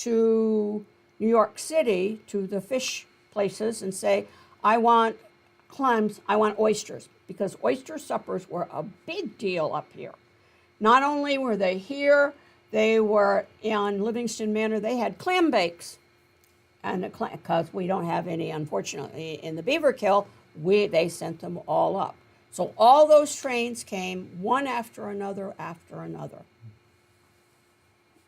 to New York City, to the fish places, and say, I want clams, I want oysters, because oyster suppers were a big deal up here. Not only were they here, they were on Livingston Manor, they had clam bakes. And because we don't have any, unfortunately, in the Beaver Kill, they sent them all up. So all those trains came one after another after another.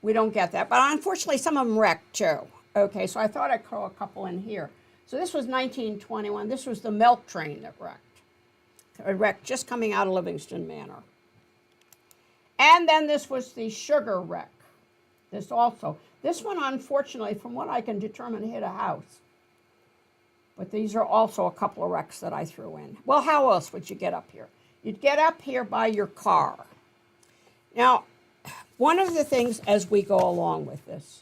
We don't get that, but unfortunately some of them wrecked too. Okay, so I thought I'd throw a couple in here. So this was 1921. This was the milk train that wrecked. It wrecked just coming out of Livingston Manor. And then this was the sugar wreck. This also. This one, unfortunately, from what I can determine, hit a house. But these are also a couple of wrecks that I threw in. Well, how else would you get up here? You'd get up here by your car. Now, one of the things as we go along with this,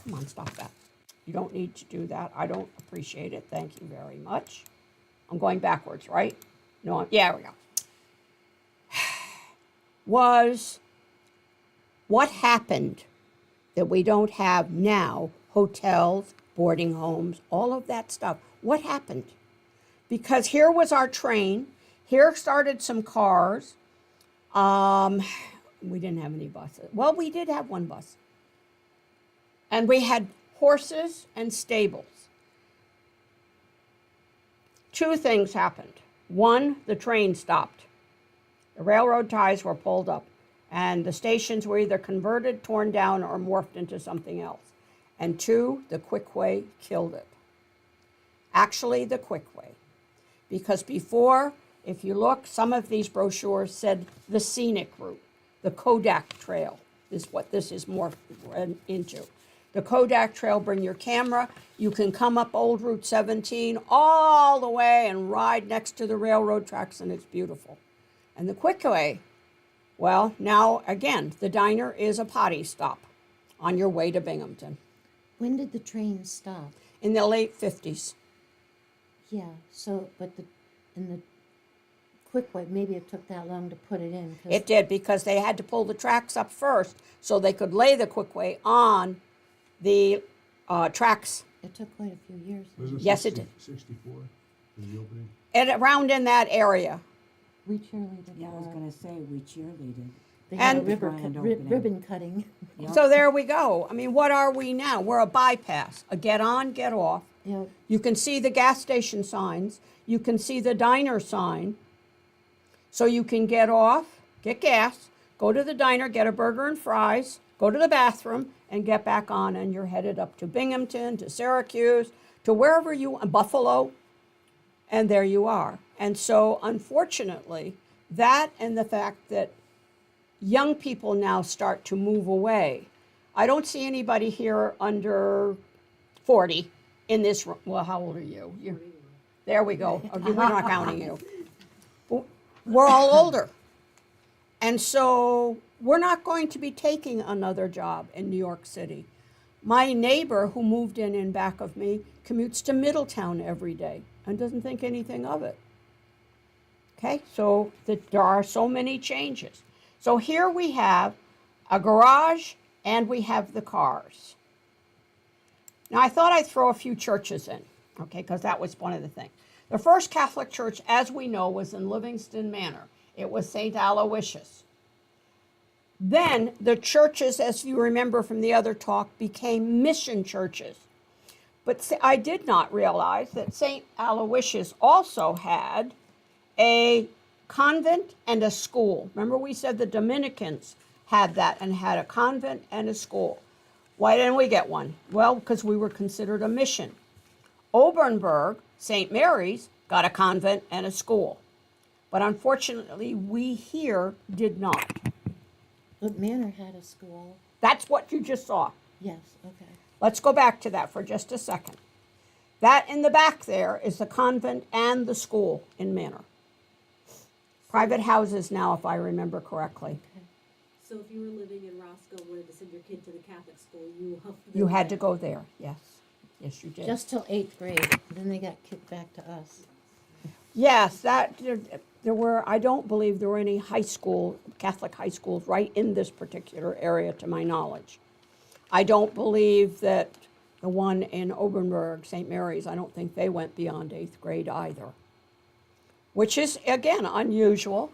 come on, stop that. You don't need to do that. I don't appreciate it. Thank you very much. I'm going backwards, right? No, yeah, there we go. Was what happened that we don't have now, hotels, boarding homes, all of that stuff. What happened? Because here was our train. Here started some cars. We didn't have any buses. Well, we did have one bus. And we had horses and stables. Two things happened. One, the train stopped. The railroad ties were pulled up, and the stations were either converted, torn down, or morphed into something else. And two, the Quickway killed it. Actually, the Quickway. Because before, if you look, some of these brochures said the scenic route. The Kodak Trail is what this is morphed into. The Kodak Trail, bring your camera. You can come up Old Route 17 all the way and ride next to the railroad tracks, and it's beautiful. And the Quickway, well, now again, the diner is a potty stop on your way to Binghamton. When did the train stop? In the late 50s. Yeah, so, but in the Quickway, maybe it took that long to put it in. It did, because they had to pull the tracks up first so they could lay the Quickway on the tracks. It took quite a few years. Yes, it did. 64 was the opening. And around in that area. We cheerleaded. Yeah, I was going to say, we cheerleaded. They had And- a Grand opening. ribbon cutting. Yep. So there we go. I mean, what are we now? We're a bypass, a get on, get off. Yeah, You can see the gas station signs. You can see the diner sign. So you can get off, get gas, go to the diner, get a burger and fries, go to the bathroom, and get back on, and you're headed up to Binghamton, to Syracuse, to wherever you, Buffalo, and there you are. And so, unfortunately, that and the fact that young people now start to move away. I don't see anybody here under 40 in this room. Well, how old are you? There we go. We're not counting you. We're all older. And so we're not going to be taking another job in New York City. My neighbor who moved in back of me commutes to Middletown every day and doesn't think anything of it. Okay, so there are so many changes. So here we have a garage and we have the cars. Now I thought I'd throw a few churches in, okay, because that was one of the things. The first Catholic church, as we know, was in Livingston Manor. It was St. Aloysius. Then the churches, as you remember from the other talk, became mission churches. But I did not realize that St. Aloysius also had a convent and a school. Remember we said the Dominicans had that and had a convent and a school. Why didn't we get one? Well, because we were considered a mission. Obernburg, St. Mary's, got a convent and a school. But unfortunately, we here did not. but Manor had a school. That's what you just saw. Yes, okay. Let's go back to that for just a second. That in the back there is the convent and the school in Manor. Private houses now, if I remember correctly. So if you were living in Roscoe and wanted to send your kid to the Catholic school, You had to go there, yes. Yes, you did. Just till 8th grade, then they got kicked back to us. Yes, there were, I don't believe there were any high school, Catholic high schools right in this particular area to my knowledge. I don't believe that the one in Obernburg, St. Mary's, I don't think they went beyond 8th grade either. Which is, again, unusual,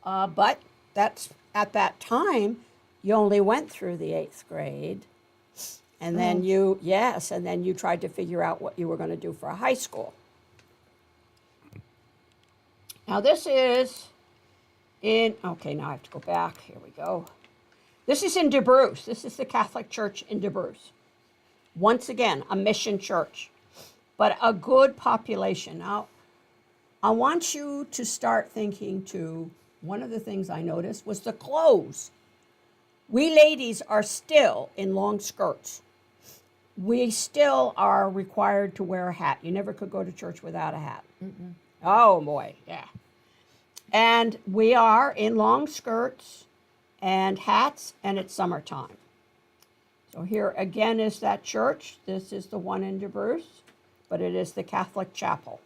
but that's, at that time, you only went through the 8th grade. And then and then you tried to figure out what you were going to do for a high school. Now this is okay, now I have to go back. Here we go. This is in DeBruce. This is the Catholic Church in DeBruce. Once again, a mission church, but a good population. Now, I want you to start thinking too, one of the things I noticed was the clothes. We ladies are still in long skirts. We still are required to wear a hat. You never could go to church without a hat. Mm-mm. Oh boy, yeah. And we are in long skirts and hats, and it's summertime. So here again is that church. This is the one in DeBruce, but it is the Catholic chapel.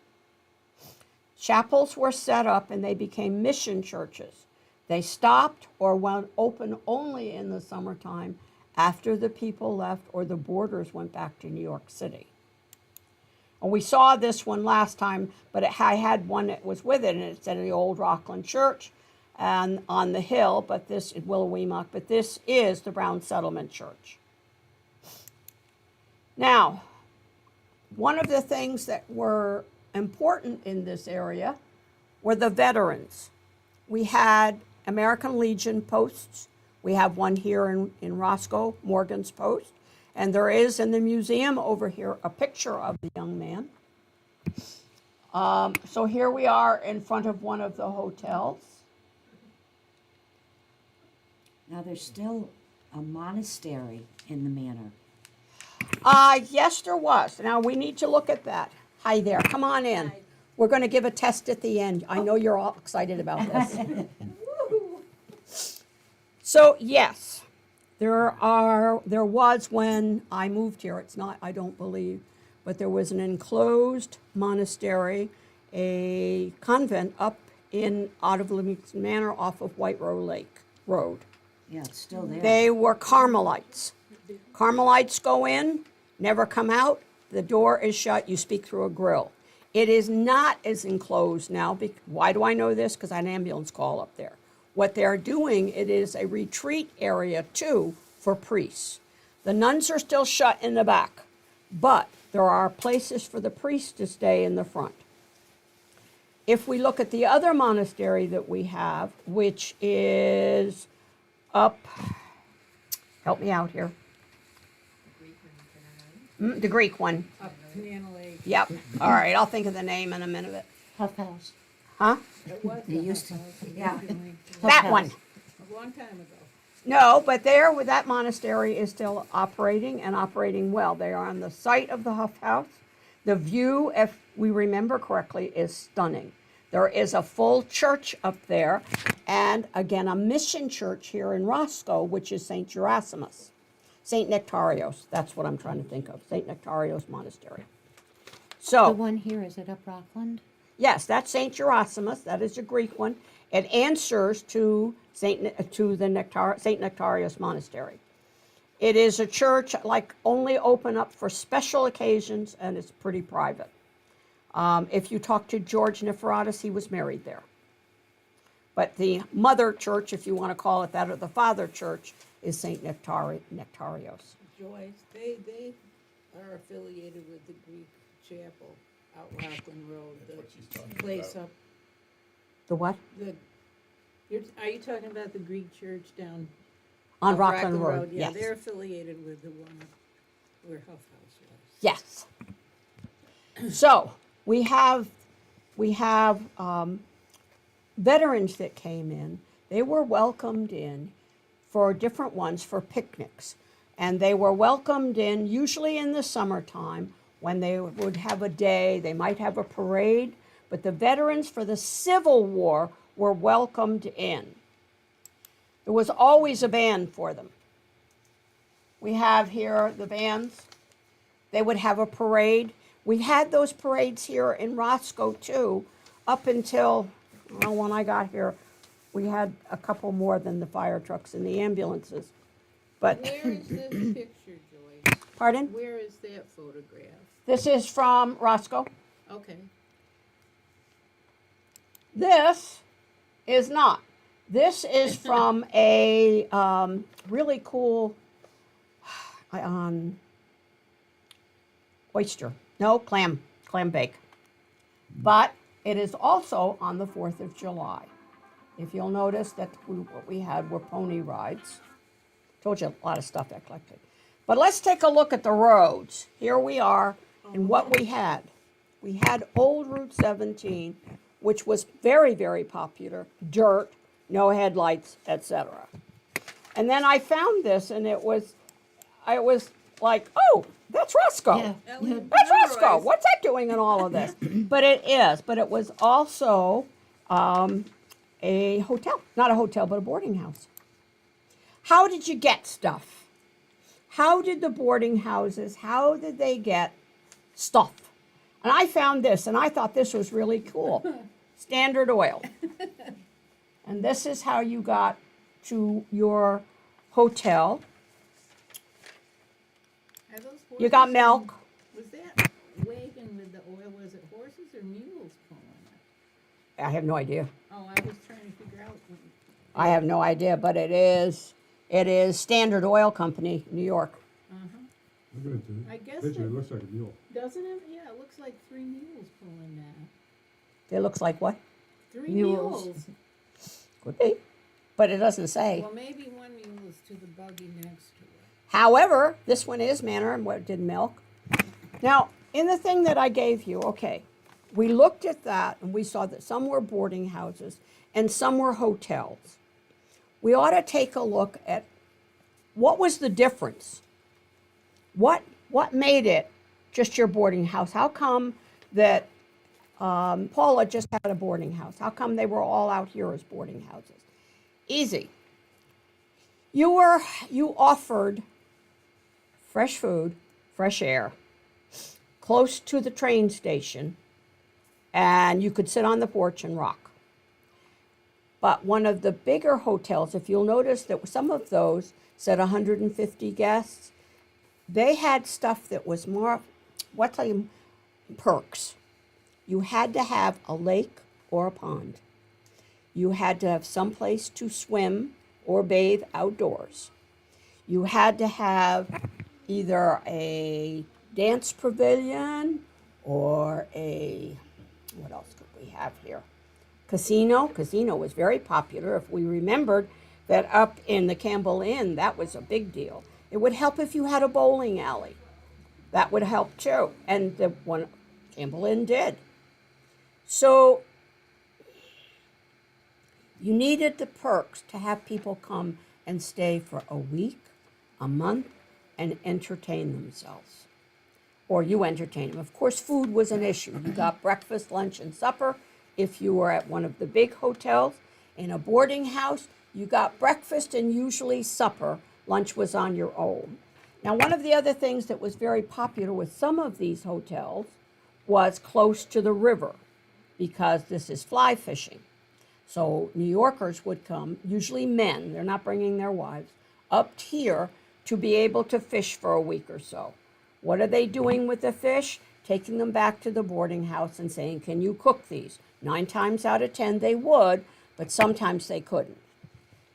Chapels were set up and they became mission churches. They stopped or went open only in the summertime after the people left or the boarders went back to New York City. And we saw this one last time, but I had one that was with it, and it said the old Rockland Church and on the hill, but this is Willowemock, but this is the Brown Settlement Church. Now, one of the things that were important in this area were the veterans. We had American Legion posts. We have one here in Roscoe, Morgan's Post. And there is in the museum over here a picture of the young man. So here we are in front of one of the hotels. Now, there's still a monastery in the manor. Yes, there was. Now we need to look at that. Hi there, come on in. We're going to give a test at the end. I know you're all excited about this. So yes, there was when I moved here, it's not, I don't believe, but there was an enclosed monastery, a convent up out of Livingston Manor off of White Row Lake Road. Yeah, it's still there. They were Carmelites. Carmelites go in, never come out. The door is shut. You speak through a grill. It is not as enclosed now. Why do I know this? Because I had an ambulance call up there. What they're doing, it is a retreat area too for priests. The nuns are still shut in the back, but there are places for the priests to stay in the front. If we look at the other monastery that we have, which is up, help me out here. The Greek one. Up Banana Lake. Yep. All right, I'll think of the name in a minute. Huff House. Huh? It was They a used to- house yeah. originally, That House. one. a long time ago. No, but that monastery is still operating and operating well. They are on the site of the Huff House. The view, if we remember correctly, is stunning. There is a full church up there, and again, a mission church here in Roscoe, which is St. Gerasimus. St. Nectarios, that's what I'm trying to think of, St. Nectarios Monastery. The So, one here, is it up Rockland? yes, that's St. Gerasimus, that is a Greek one. It answers to St. Nectarios Monastery. It is a church like only open up for special occasions, and it's pretty private. If you talk to George Nephrotis, he was married there. But the mother church, if you want to call it that, or the father church, is St. Nectarios. Joyce, they are affiliated with the Greek chapel out Rockland Road, the place up, The what? are you talking about the Greek church down? On up Rockland Road, Yeah, yes. they're affiliated with the one up where Huff House was. Yes. So we have veterans that came in. They were welcomed in for different ones for picnics, and they were welcomed in usually in the summertime when they would have a day. They might have a parade, but the veterans for the Civil War were welcomed in. There was always a band for them. We have here the bands. They would have a parade. We had those parades here in Roscoe too, up until, well, when I got here, we had a couple more than the fire trucks and the ambulances. But, Where is this picture, Joyce? pardon? Where is that photograph? This is from Roscoe. Okay. This is not. This is from a really cool oyster. No, clam bake. But it is also on the 4th of July. If you'll notice that what we had were pony rides. Told you a lot of stuff I collected. But let's take a look at the roads. Here we are and what we had. We had Old Route 17, which was very, very popular. Dirt, no headlights, etc. And then I found this and I was like, oh, that's Roscoe. Yeah. That's Roscoe. What's that doing in all of this? But it is. But it was also a hotel. Not a hotel, but a boarding house. How did you get stuff? How did the boarding houses, how did they get stuff? And I found this, and I thought this was really cool. Standard Oil. And this is how you got to your hotel. Are those You got horses milk. Was that wagon with the oil, was it horses or mules pulling it? I have no idea. Oh, I was trying to figure out. I have no idea, but it is Standard Oil Company, New York. Look at the I guess picture, it- it looks like a mule. Doesn't it? Yeah, it looks like 3 mules pulling that. It looks like what? 3 Mules. mules. Could be, but it doesn't say. Well, maybe one mule is to the buggy next to it. However, this one is manor and what did milk. Now, in the thing that I gave you, okay, we looked at that and we saw that some were boarding houses and some were hotels. We ought to take a look at what was the difference? What made it just your boarding house? How come that Paula just had a boarding house? How come they were all out here as boarding houses? Easy. You offered fresh food, fresh air, close to the train station, and you could sit on the porch and rock. But one of the bigger hotels, if you'll notice that some of those said 150 guests, they had stuff that was more, perks. You had to have a lake or a pond. You had to have some place to swim or bathe outdoors. You had to have either a dance pavilion or what else could we have here? Casino. Casino was very popular. If we remembered that up in the Campbell Inn, that was a big deal. It would help if you had a bowling alley. That would help too. And the one Campbell Inn did. So you needed the perks to have people come and stay for a week, a month, and entertain themselves. Or you entertain them. Of course, food was an issue. You got breakfast, lunch, and supper. If you were at one of the big hotels, in a boarding house, you got breakfast and usually supper. Lunch was on your own. Now, one of the other things that was very popular with some of these hotels was close to the river, because this is fly fishing. So New Yorkers would come, usually men, they're not bringing their wives, up here to be able to fish for a week or so. What are they doing with the fish? Taking them back to the boarding house and saying, can you cook these? 9 times out of 10 they would, but sometimes they couldn't.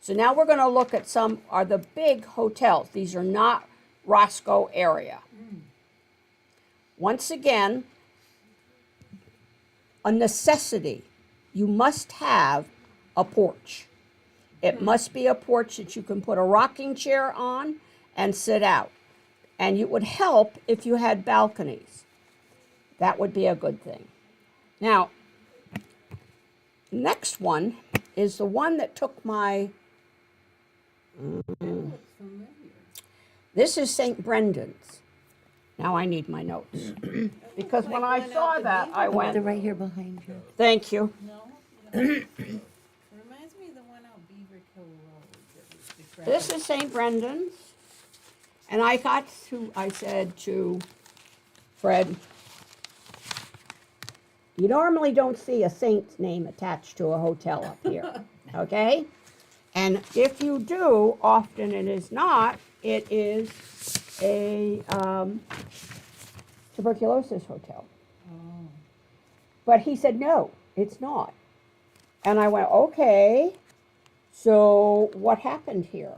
So now we're going to look at some are the big hotels. These are not Roscoe area. Once again, a necessity. You must have a porch. It must be a porch that you can put a rocking chair on and sit out. And it would help if you had balconies. That would be a good thing. Now, next one is the one that took my, Looks familiar. this is St. Brendan's. Now I need my notes. Because when I Like one saw out the that, I They're went, right here behind you. thank you. No? It reminds me of the one out Beaver Hill Road. That was decrepit. This is St. Brendan's. And I said to Fred, you normally don't see a saint's name attached to a hotel up here, okay? And if you do, often it is not it is a tuberculosis hotel. Oh, But he said, no, it's not. And I went, okay, so what happened here?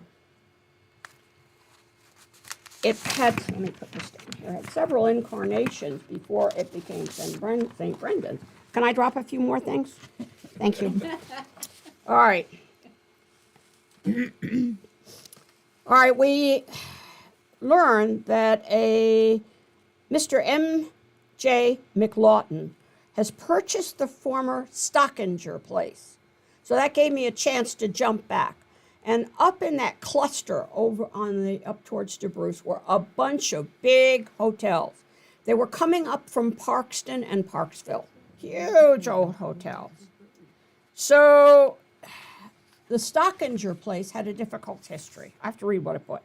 It had, let me put this down here, it had several incarnations before it became St. Brendan's. Can I drop a few more things? Thank you. All right. All right, we learned that a Mr. M.J. McLawton has purchased the former Stockinger place. So that gave me a chance to jump back. And up in that cluster over on the, up towards DeBruce were a bunch of big hotels. They were coming up from Parkston and Parksville. Huge old hotels. So the Stockinger place had a difficult history. I have to read what it put.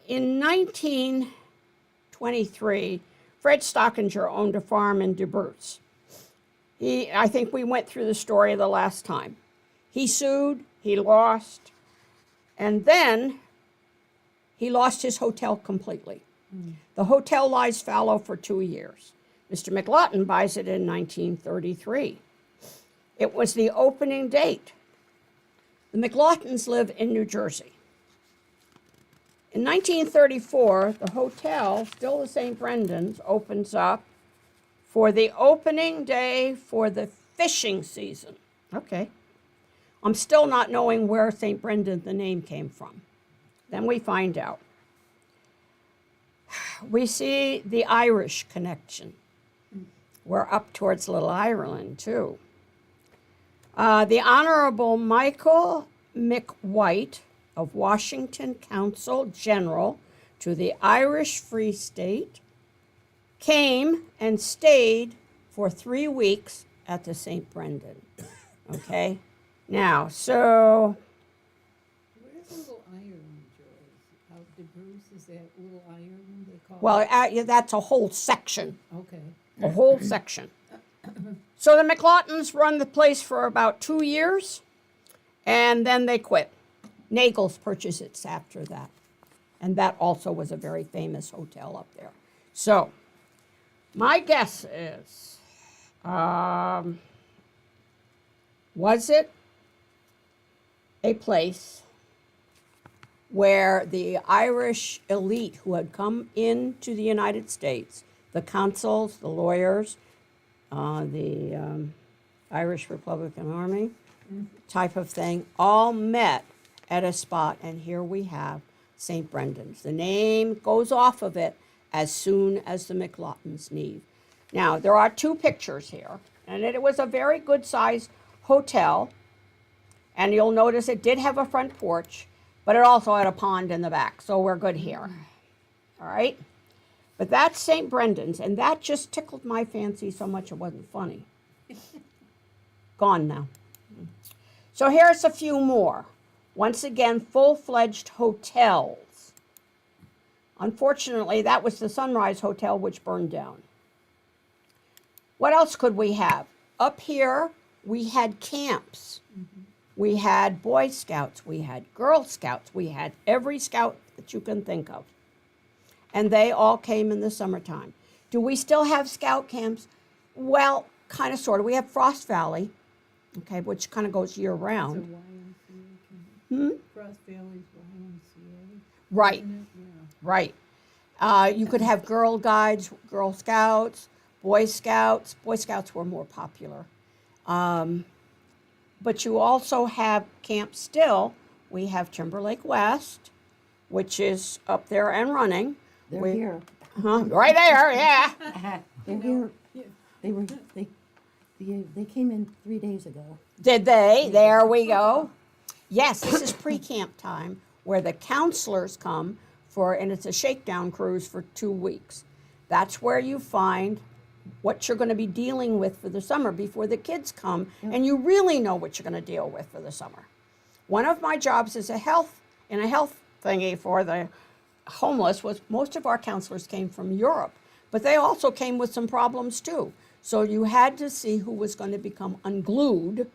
In 1923, Fred Stockinger owned a farm in DeBruce. I think we went through the story the last time. He sued, he lost, and then he lost his hotel completely. The hotel lies fallow for 2 years. Mr. McLawton buys it in 1933. It was the opening date. The McLawtons live in New Jersey. In 1934, the hotel, still the St. Brendan's, opens up for the opening day for the fishing season. Okay. I'm still not knowing where St. Brendan, the name, came from. Then we find out. We see the Irish connection. We're up towards Little Ireland, too. The Honorable Michael McWhite of Washington Consul General to the Irish Free State came and stayed for 3 weeks at the St. Brendan. Okay? Now, so where's Little Ireland, Joyce? Out DeBruce, is that Little Ireland they call well, it? that's a whole section. Okay. A whole section. So the McLawtons run the place for about 2 years, and then they quit. Nagel's purchased it after that. And that also was a very famous hotel up there. So, my guess is, was it a place where the Irish elite who had come into the United States, the consuls, the lawyers, the Irish Republican Army type of thing, all met at a spot, and here we have St. Brendan's. The name goes off of it as soon as the McLawtons leave. Now, there are 2 pictures here, and it was a very good-sized hotel, and you'll notice it did have a front porch, but it also had a pond in the back, so we're good here. All right? But that's St. Brendan's, and that just tickled my fancy so much it wasn't funny. Gone now. So here's a few more. Once again, full-fledged hotels. Unfortunately, that was the Sunrise Hotel, which burned down. What else could we have? Up here, we had camps. We had Boy Scouts. We had Girl Scouts. We had every scout that you can think of. And they all came in the summertime. Do we still have scout camps? Well, kind of, sort of. We have Frost Valley, okay, which kind of goes year-round. It's a YMCA camp. Frost Valley's YMCA. Right, Isn't it? Yeah. right. You could have Girl Guides, Girl Scouts, Boy Scouts. Boy Scouts were more popular. But you also have camps still. We have Timberlake West, which is up there and running. They're here. Right there, yeah. They're here. They came in 3 days ago. Did they? There we go. Yes, this is pre-camp time where the counselors come for, and it's a shakedown cruise for 2 weeks. That's where you find what you're going to be dealing with for the summer before the kids come, and you really know what you're going to deal with for the summer. One of my jobs as a health thingy for the homeless was most of our counselors came from Europe, but they also came with some problems too. So you had to see who was going to become unglued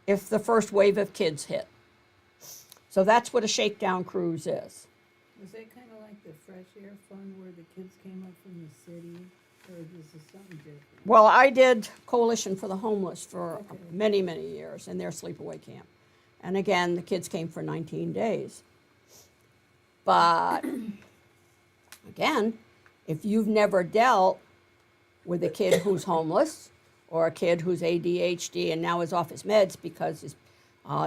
if the first wave of kids hit. So that's what a shakedown cruise is. Was that kind of like the Fresh Air Fund where the kids came up from the city, or is this something different? Well, I did Coalition for the Homeless for Okay. many, many years in their sleepaway camp. And again, the kids came for 19 days. But again, if you've never dealt with a kid who's homeless or a kid who's ADHD and now is off his meds because his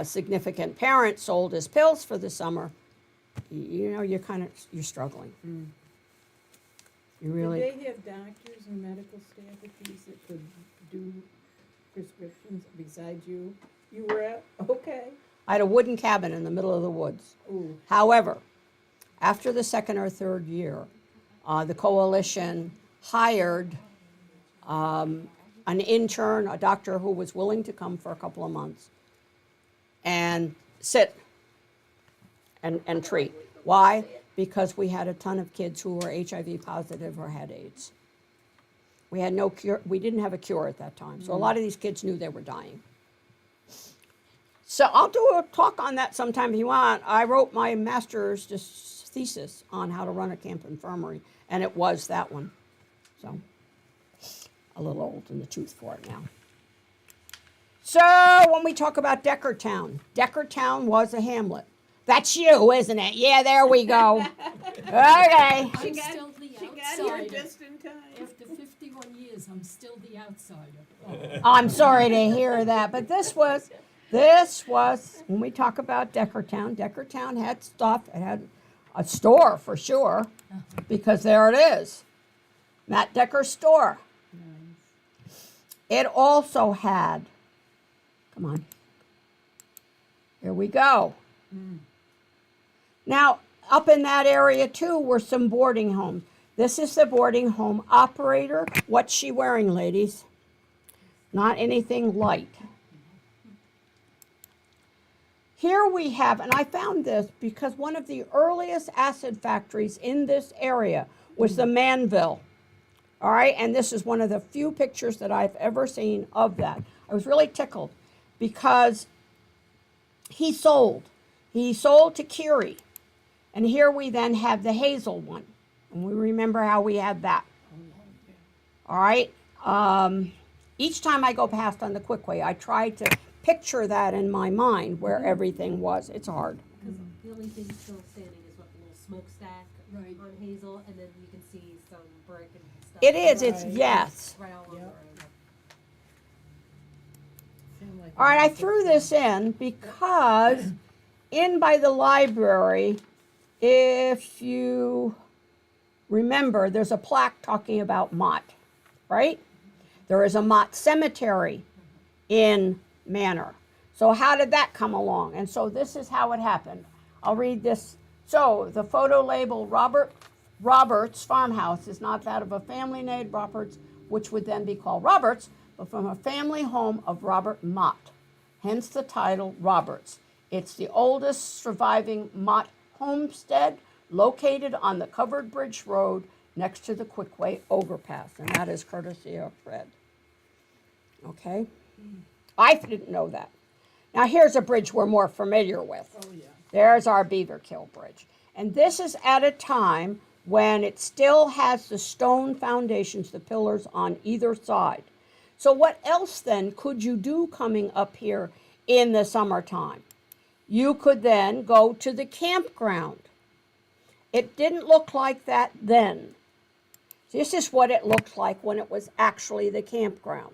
significant parent sold his pills for the summer, you know, you're struggling. You really. Did they have doctors and medical staff at these that could do prescriptions besides you? You were at, okay. I had a wooden cabin in the middle of the woods. Ooh, However, after the second or third year, the coalition hired an intern, a doctor who was willing to come for a couple of months and sit and treat. Why? Because we had a ton of kids who were HIV positive or had AIDS. We had no cure. We didn't have a cure at that time. So a lot of these kids knew they were dying. So I'll do a talk on that sometime if you want. I wrote my master's thesis on how to run a camp infirmary, and it was that one. So a little old in the tooth for it now. So when we talk about Deckertown was a hamlet. That's you, isn't it? Yeah, there we go. Okay. I'm She got- still the she got here outsider. just in time. After 51 years, I'm still the outsider. I'm sorry to hear that, but this was, when we talk about Deckertown had stuff. It had a store for sure, because there it is. Matt Decker's store. It also had, come on, here we go. Now, up in that area too were some boarding homes. This is the boarding home operator. What's she wearing, ladies? Not anything light. Here we have, and I found this because one of the earliest acid factories in this area was the Manville. All right, and this is one of the few pictures that I've ever seen of that. I was really tickled because he sold to Curie. And here we then have the Hazel one. And we remember how we had that. All right. Each time I go past on the Quickway, I try to picture that in my mind where everything was. It's hard. Because the only thing still standing is what, the little smokestack Right. on Hazel, and then you can see some brick and stuff. It is. It's, Right. yes. Right all over the Yep. road. Seemed like All right, I it was threw a- this in because in by the library, if you remember, there's a plaque talking about Mott, right? There is a Mott cemetery in Manor. So how did that come along? And so this is how it happened. I'll read this. So the photo label Roberts farmhouse is not that of a family named Roberts, which would then be called Roberts, but from a family home of Robert Mott. Hence the title Roberts. It's the oldest surviving Mott homestead located on the Covered Bridge Road next to the Quickway overpass, and that is courtesy of Fred. Okay? I didn't know that. Now here's a bridge we're more familiar with. Oh, yeah. There's our Beaver Kill Bridge. And this is at a time when it still has the stone foundations, the pillars on either side. So what else then could you do coming up here in the summertime? You could then go to the campground. It didn't look like that then. This is what it looked like when it was actually the campground.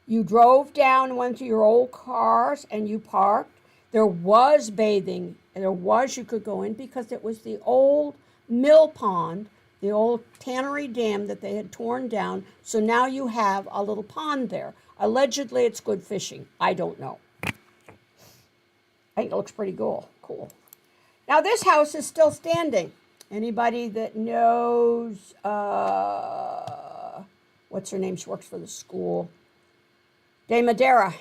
You drove down, went to your old cars, and you parked. There was bathing, and you could go in because it was the old mill pond, the old tannery dam that they had torn down. So now you have a little pond there. Allegedly, it's good fishing. I don't know. I think it looks pretty cool. Now this house is still standing. Anybody that knows, what's her name? She works for the school. De Madera.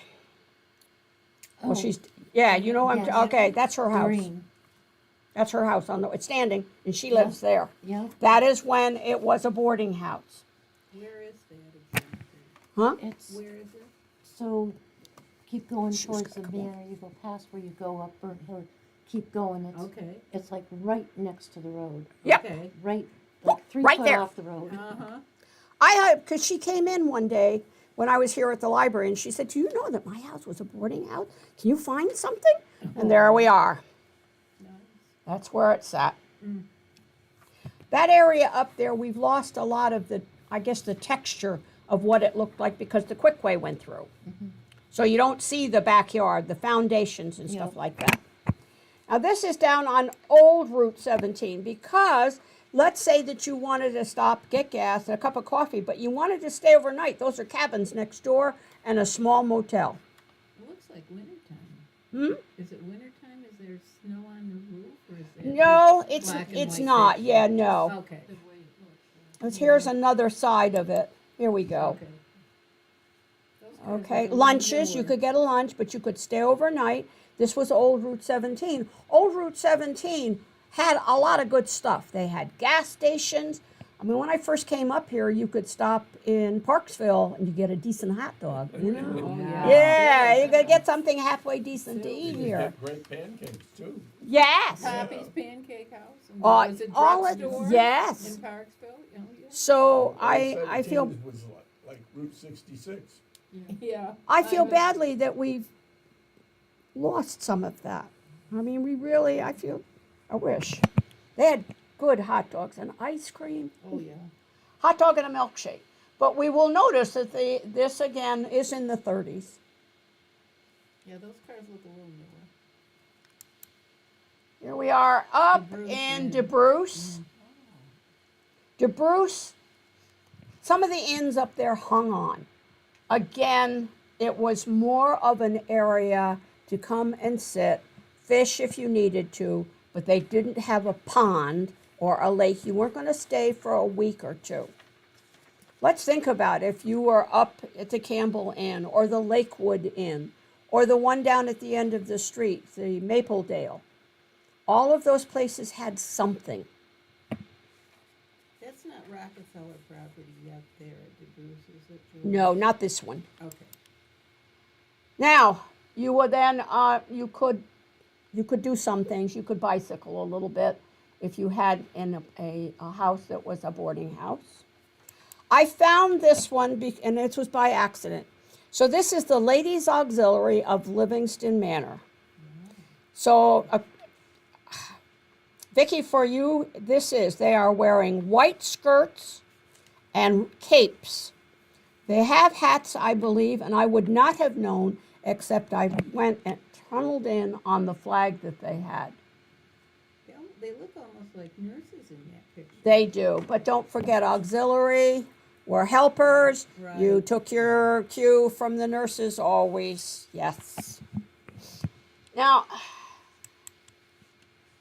Well, she's, yeah, you know, Yes. okay, that's her house. Green. That's her house it's standing, and she lives there. Yeah, That is when it was a boarding house. Where is that again? Huh? it's, Where is it? so keep going She was towards the gonna come manor, you go past where you go up Burnt Hill, keep going. Okay, It's like right next to the road, Yep. okay. right, like 3 Right foot there. off the road. Uh-huh. Because she came in one day when I was here at the library and she said, "Do you know that my house was a boarding house? Can you find something?" And there we are. That's where it's at. That area up there, we've lost a lot of the, I guess, the texture of what it looked like because the Quickway went through. So you don't see the backyard, the foundations and stuff Yeah. like that. Now this is down on old Route 17 because let's say that you wanted to stop, get gas, and a cup of coffee, but you wanted to stay overnight. Those are cabins next door and a small motel. It looks like wintertime. Hmm? Is it wintertime? Is there snow on the roof or is it? No, just it's black and it's white not. picture? Yeah, no. Okay, The way it looks. 'Cause here's another side of it. Here we go. okay. Those cars Okay, look a little lunches, you newer. could get a lunch, but you could stay overnight. This was Old Route 17. Old Route 17 had a lot of good stuff. They had gas stations. I mean, when I first came up here, you could stop in Parksville and you get a decent hot dog, you know? Oh, Yeah, you could get something halfway decent to eat They here. had great pancakes too. Yes. Poppy's Pancake House. And Uh, was it all of- drugstore yes. in Parksville? Oh, yeah. So Route I feel 17 was like Route 66. Yeah. I feel know. badly that we've lost some of that. I mean, we really, I wish. They had good hot dogs and ice cream, Oh, yeah. hot dog and a milkshake. But we will notice that this again is in the 30s. Yeah, those cars look a little newer. Here we are up DeBruce, in yeah. DeBruce. DeBruce, some of the inns up there hung on. Again, it was more of an area to come and sit, fish if you needed to, but they didn't have a pond or a lake. You weren't going to stay for a week or two. Let's think about if you were up at the Campbell Inn or the Lakewood Inn or the one down at the end of the street, the Mapledale. All of those places had something. That's not Rockefeller property up there at DeBruce, is it? Julie? No, not this one. Okay. Now, you would then, you could do some things. You could bicycle a little bit if you had in a house that was a boarding house. I found this one, and this was by accident. So this is the Ladies Auxiliary of Livingston Manor. So, Vicki, for you, they are wearing white skirts and capes. They have hats, I believe, and I would not have known except I went and tunneled in on the flag that they had. They look almost like nurses in that picture. They do, but don't forget auxiliary, we're helpers. You Right. took your cue from the nurses always, yes. Now,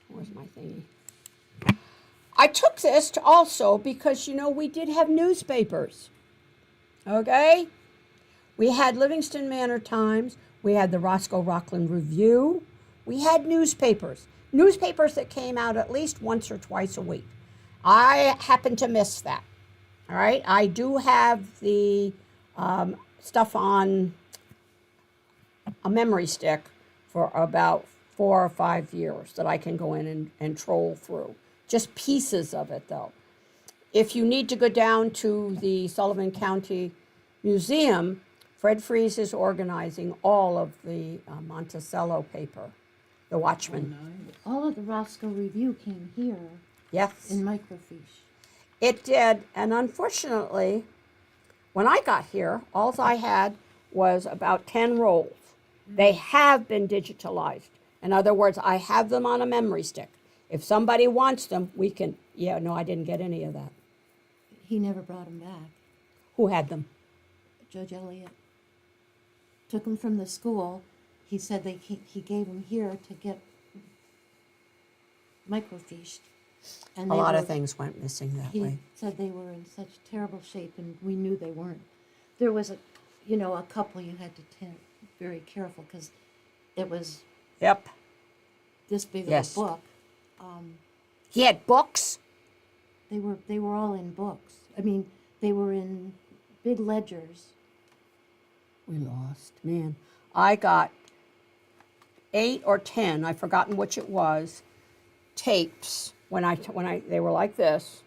where's my thingy? I took this also because, we did have newspapers, okay? We had Livingston Manor Times, we had the Roscoe Rockland Review, we had newspapers that came out at least once or twice a week. I happen to miss that, all right? I do have the stuff on a memory stick for about 4 or 5 years that I can go in and troll through. Just pieces of it, though. If you need to go down to the Sullivan County Museum, Fred Fries is organizing all of the Monticello paper, The Watchman. Nice. All of the Roscoe Review came here Yes, in microfiche. it did. And unfortunately, when I got here, all I had was about 10 rolls. They have been digitalized. In other words, I have them on a memory stick. If somebody wants them, we can. Yeah, no, I didn't get any of that. He never brought them back. Who had them? Judge Elliott took them from the school. He said he gave them here to get microfiched. And A they lot of were- things went missing that He way. said they were in such terrible shape, and we knew they weren't. There was a couple you had to very careful because it was Yep. this big Yes. of a book. He had books. They were all in books. I mean, they were in big ledgers. We lost, man. I got 8 or 10, I've forgotten which it was, tapes they were like this.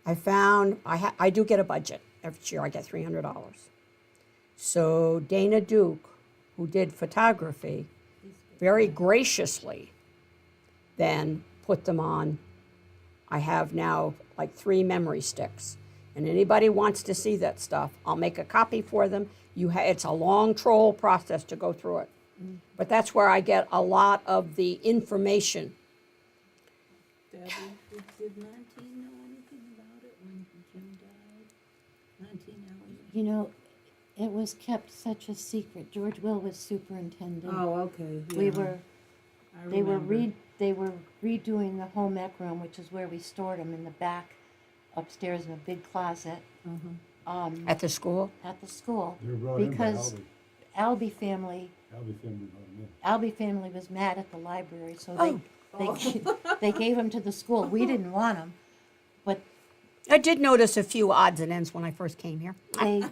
I found I do get a budget every year. I get $300. So Dana Duke, who did photography, very graciously then put them on. I have now like 3 memory sticks. And anybody wants to see that stuff, I'll make a copy for them. It's a long troll process to go through it. But that's where I get a lot of the information. Debbie, did Monty know anything about it when Jim died? Monty Elliott? You know, it was kept such a secret. George Will was superintendent. Oh, okay, yeah. We were, I they were remember. they were redoing the home ec room, which is where we stored them in the back, upstairs in a big closet, At the school? at the school. They were brought in by Because Albie. Albie family, Albie family brought them in. Albie family was mad at the library, so they gave them to the school. We didn't want them, but I did notice a few odds and ends when I first came here.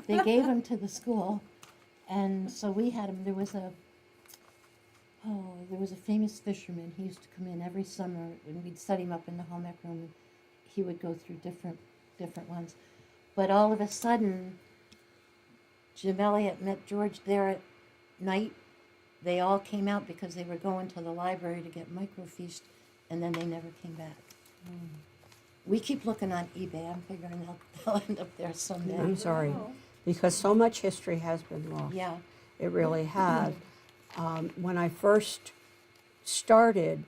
they gave them to the school, and so we had them. There was a famous fisherman. He used to come in every summer, and we'd set him up in the home ec room, and he would go through different ones. But all of a sudden, Jim Elliott met George there at night. They all came out because they were going to the library to get microfiche, and then they never came back. We keep looking on eBay. I'm figuring they'll end up there someday. I'm sorry, because so much history has been lost. Yeah. It really has. When I first started,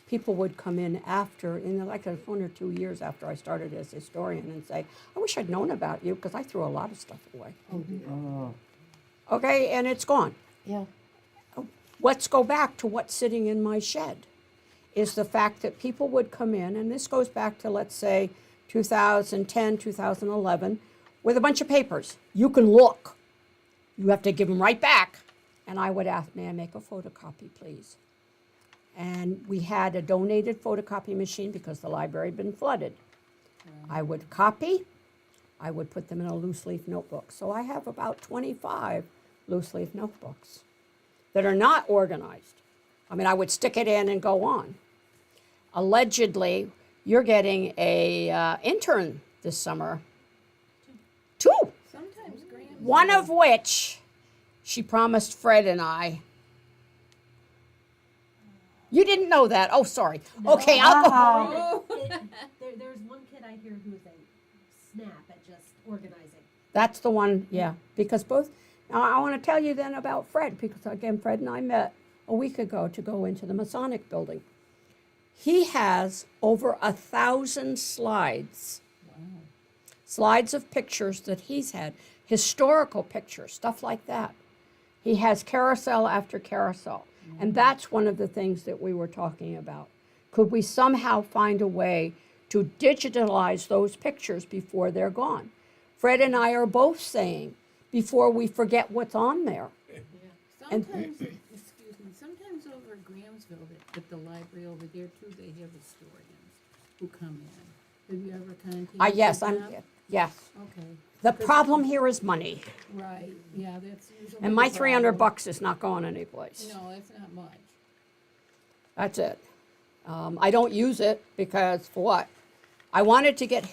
people would come in after, in like 1 or 2 years after I started as historian, and say, I wish I'd known about you, because I threw a lot of stuff away. Oh, Okay, and it's gone. Yeah. Let's go back to what's sitting in my shed, is the fact that people would come in, and this goes back to, let's say, 2010, 2011, with a bunch of papers. You can look. You have to give them right back. And I would ask, may I make a photocopy, please? And we had a donated photocopy machine because the library had been flooded. I would copy. I would put them in a loose leaf notebook. So I have about 25 loose leaf notebooks that are not organized. I mean, I would stick it in and go on. Allegedly, you're getting a intern this summer. 2. Sometimes Graham's. One of which she promised Fred and I. You didn't know that. Oh, sorry. Okay, I'll go. There's one kid I hear who is a snap at just organizing. That's the one, yeah. Because both, now I want to tell you then about Fred, because again, Fred and I met a week ago to go into the Masonic building. He has over 1,000 slides. Slides of pictures that he's had, historical pictures, stuff like that. He has carousel after carousel. And that's one of the things that we were talking about. Could we somehow find a way to digitalize those pictures before they're gone? Fred and I are both saying, before we forget what's on there. Sometimes, excuse me, sometimes over at Grahamsville, at the library over there too, they have historians who come in. Have you ever contacted Yes, them? yes. Okay, The problem here is money. right, yeah, that's usually. And my the $300 problem. is not going anyplace. No, that's not much. That's it. I don't use it because, for what? I wanted to get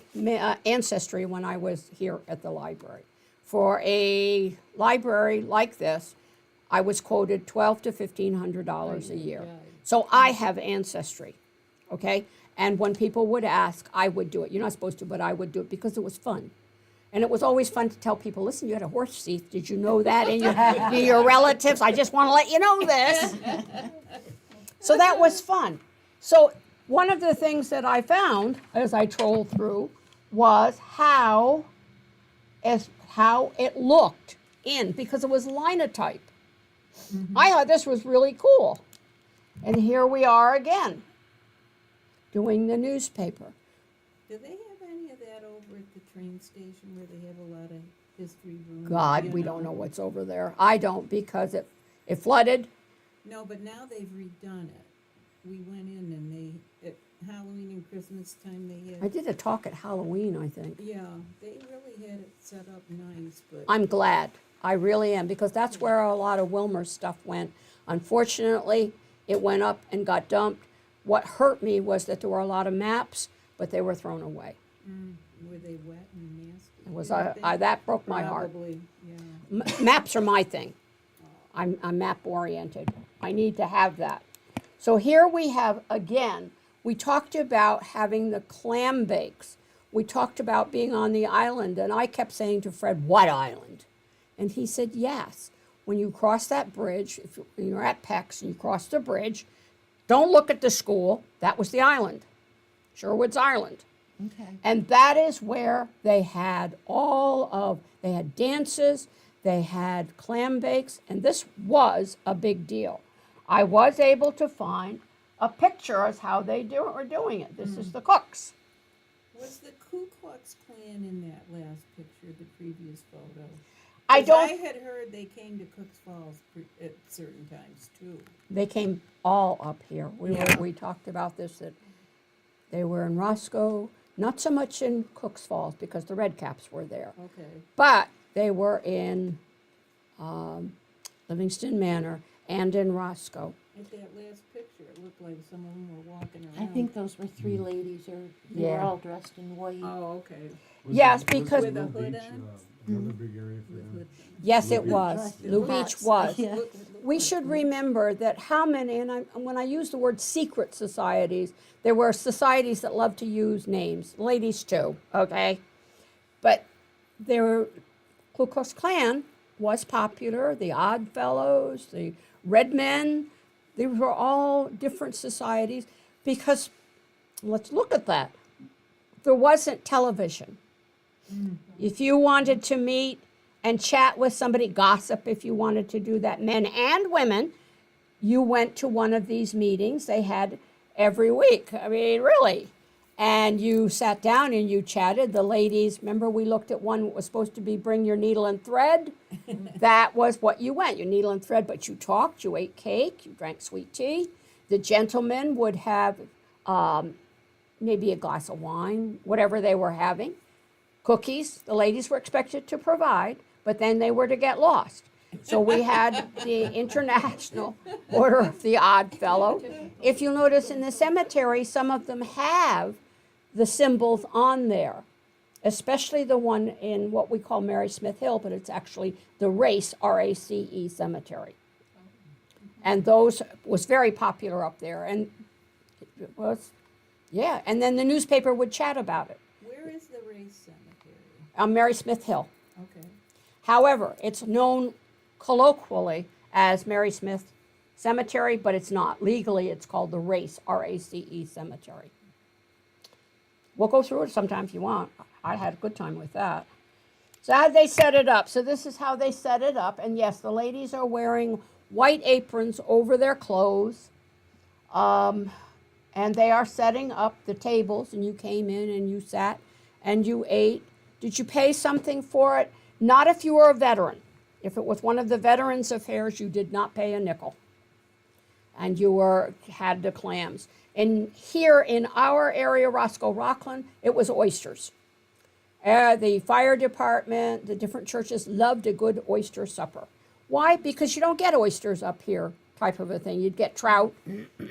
Ancestry when I was here at the library. For a library like this, I was quoted $1,200 to $1,500 a year. So I have Ancestry, okay? And when people would ask, I would do it. You're not supposed to, but I would do it because it was fun. And it was always fun to tell people, listen, you had a horse thief. Did you know that? And your relatives, I just want to let you know this. So that was fun. So one of the things that I found as I trolled through was how it looked in, because it was linotype. I thought this was really cool. And here we are again, doing the newspaper. Do they have any of that over at the train station where they have a lot of history rooms? God, you we don't know what's over there. I don't, because it flooded. No, but now they've redone it. We went in and they, at Halloween and Christmas time, they I had, did a talk at Halloween, I think. yeah, they really they had it set up nice, but I'm glad. I really am, because that's where a lot of Wilmer's stuff went. Unfortunately, it went up and got dumped. What hurt me was that there were a lot of maps, but they were thrown away. were they wet and nasty? It was, You think? that broke my heart. Probably, yeah. Maps are my thing. I'm map oriented. I need to have that. So here we have, again, we talked about having the clam bakes. We talked about being on the island, and I kept saying to Fred, what island? And he said, yes. When you cross that bridge, if you're at Peck's and you cross the bridge, don't look at the school. That was the island, Sherwood's Island. Okay. And that is where they had they had dances, they had clam bakes, and this was a big deal. I was able to find a picture of how they were doing it. This is the cooks. Was the Ku Klux Klan in that last picture, the previous photo? I 'Cause don't, I had heard they came to Cooks Falls at certain times too. they came all up here. We talked about this, that they were in Roscoe, not so much in Cooks Falls because the Red Caps were there, Okay. but they were in Livingston Manor and in Roscoe. At that last picture, it looked like some of them were walking I around. think those were three ladies, or they were Yeah. all dressed in white. Oh, okay. Yes, because- With a Little hood Beach, on? another big area for With them. hood. Yes, it Beach. was. Yeah. Lou Beach was. Yeah. We should remember that how many, and when I use the word secret societies, there were societies that loved to use names, ladies too, okay? But Ku Klux Klan was popular, the Odd Fellows, the Red Men, these were all different societies because, let's look at that, there wasn't television. If you wanted to meet and chat with somebody, gossip if you wanted to do that, men and women, you went to one of these meetings they had every week. I mean, really. And you sat down and you chatted. The ladies, remember we looked at one that was supposed to be bring your needle and thread? That was what you went, your needle and thread, but you talked, you ate cake, you drank sweet tea. The gentlemen would have maybe a glass of wine, whatever they were having. Cookies, the ladies were expected to provide, but then they were to get lost. So we had the International Order of the Odd Fellow. If you notice in the cemetery, some of them have the symbols on there, especially the one in what we call Mary Smith Hill, but it's actually the Race, R-A-C-E cemetery. And those was very popular up there, and it was, yeah, and then the newspaper would chat about it. Where is the Race Cemetery? On Mary Smith Hill. Okay. However, it's known colloquially as Mary Smith Cemetery, but it's not. Legally, it's called the Race, R-A-C-E Cemetery. We'll go through it sometime if you want. I had a good time with that. So how did they set it up? So this is how they set it up. And yes, the ladies are wearing white aprons over their clothes. And they are setting up the tables, and you came in and you sat and you ate. Did you pay something for it? Not if you were a veteran. If it was one of the Veterans Affairs, you did not pay a nickel. And you had the clams. And here in our area, Roscoe, Rockland, it was oysters. The fire department, the different churches loved a good oyster supper. Why? Because you don't get oysters up here, type of a thing. You'd get trout,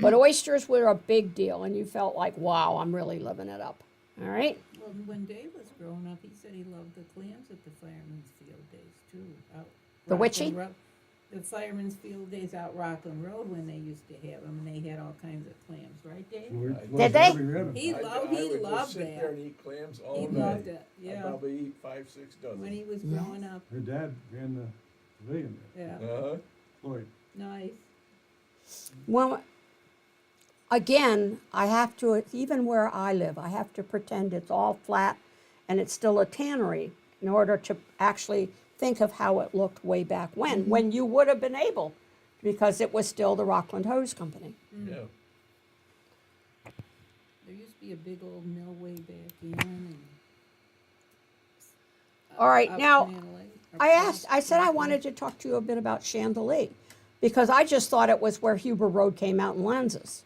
but oysters were a big deal, and you felt like, wow, I'm really living it up. All right? Well, when Dave was growing up, he said he loved the clams at the Fireman's Field Days too. Out The Rockland witchy? The Fireman's Field Days out Rockland Road when they used to have them, and they had all kinds of clams, right, Dave? Did they? He I would loved just sit there that. and eat clams He all loved day. it, I'd yeah. probably eat 5-6 dozen. When he was growing up, Her dad ran the pavilion there, yeah, Uh-huh. Floyd. nice. Well, again, I have to, even where I live, I have to pretend it's all flat and it's still a tannery in order to actually think of how it looked way back when you would have been able, because it was still the Rockland Hose Company. Yeah. There used to be a big old mill way back in and. All right, out now, Canal Lake, or I said I across- wanted to talk to you a bit about Chandeley, because I just thought it was where Huber Road came out in Lanzas.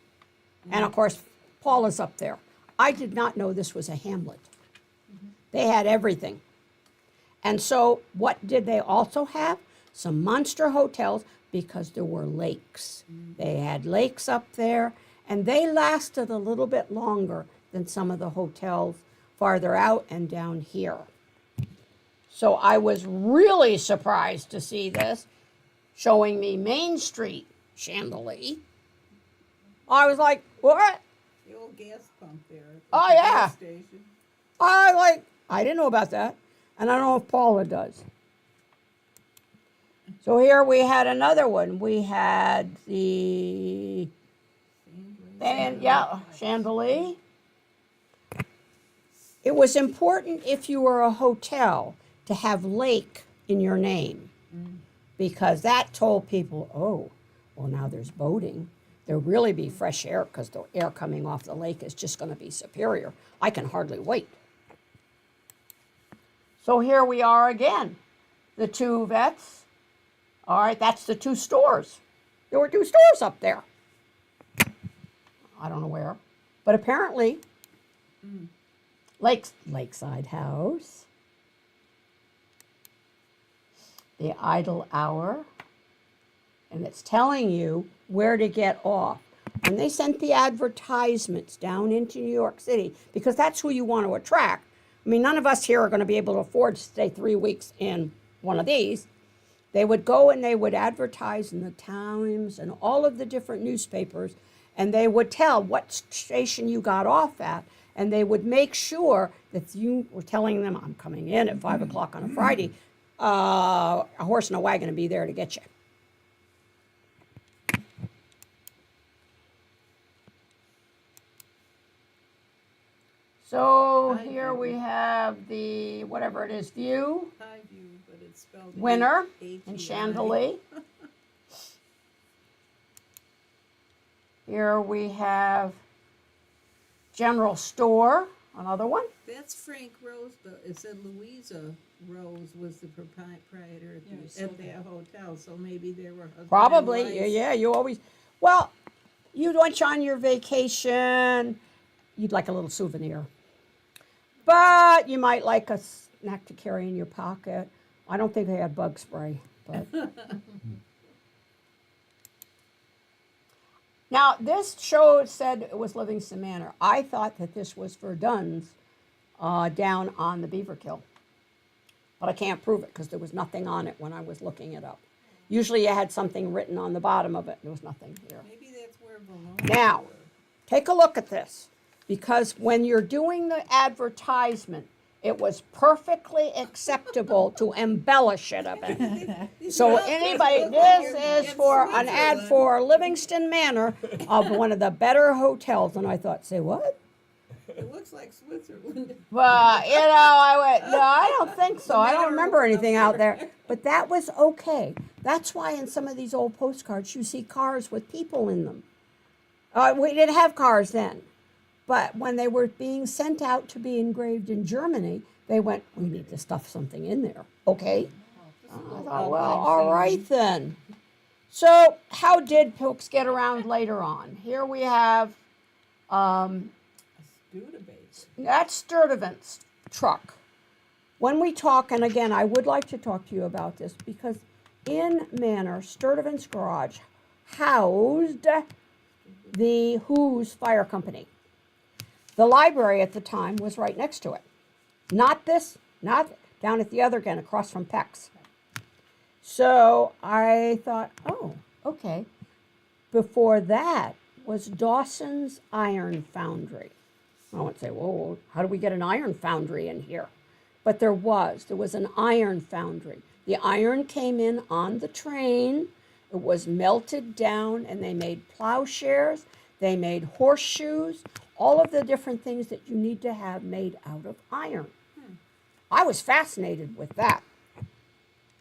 And of course, Paul is up there. I did not know this was a hamlet. They had everything. And so, what did they also have? Some monster hotels because there were lakes. They had lakes up there, and they lasted a little bit longer than some of the hotels farther out and down here. So, I was really surprised to see this showing me Main Street, Chandelier. I was like, what? The old gas pump there. at Oh, the yeah. gas station. I didn't know about that. And I don't know if Paula does. So here we had another one. We had the Chandelier. It was important if you were a hotel to have lake in your name because that told people, oh, well, now there's boating. There'll really be fresh air because the air coming off the lake is just going to be superior. I can hardly wait. So here we are again, the two vets. All right, that's the two stores. There were two stores up there. I don't know where, but apparently, Lakeside House, the Idle Hour, and it's telling you where to get off. When they sent the advertisements down into New York City, because that's who you want to attract. I mean, none of us here are going to be able to afford to stay 3 weeks in one of these. They would go and they would advertise in the Times and all of the different newspapers, and they would tell what station you got off at, and they would make sure that you were telling them, I'm coming in at 5 o'clock on a Friday, a horse and a wagon will be there to get you. So here we have the, whatever it is, View, High View, but it's spelled Winter, H-E-I. and Chandelier. Here we have General Store, another one. That's Frank Rose, but it said Louisa Rose was the proprietor at, Yeah, I the, saw at their hotel, so maybe they were husband and Probably, wife. yeah, you always, well, you went on your vacation, you'd like a little souvenir. But you might like a snack to carry in your pocket. I don't think they had bug spray, but. Now, this show said it was Livingston Manor. I thought that this was Verdun's down on the Beaverkill. But I can't prove it because there was nothing on it when I was looking it up. Usually you had something written on the bottom of it. There was nothing here. Maybe that's where Bologna Now, were. take a look at this, because when you're doing the advertisement, it was perfectly acceptable to embellish it a bit. So anybody, this is for an ad for Livingston Manor of one of the better hotels. And I thought, say what? It looks like Switzerland. Well, I went, no, I don't think so. I don't remember anything out there. But that was okay. That's why in some of these old postcards you see cars with people in them. We didn't have cars then. But when they were being sent out to be engraved in Germany, they went, we need to stuff something in there. Okay. I thought, well, all right then. So how did folks get around later on? Here we have, Studebaker. that's Sturtevant's truck. When we talk, and again, I would like to talk to you about this, because in Manor, Sturtevant's garage housed the Who's Fire Company. The library at the time was right next to it. Not this, not down at the other end, across from Peck's. So I thought, oh, okay. Before that was Dawson's Iron Foundry. I would say, whoa, how do we get an iron foundry in here? But there was an iron foundry. The iron came in on the train. It was melted down, and they made plowshares. They made horseshoes, all of the different things that you need to have made out of iron. I was fascinated with that.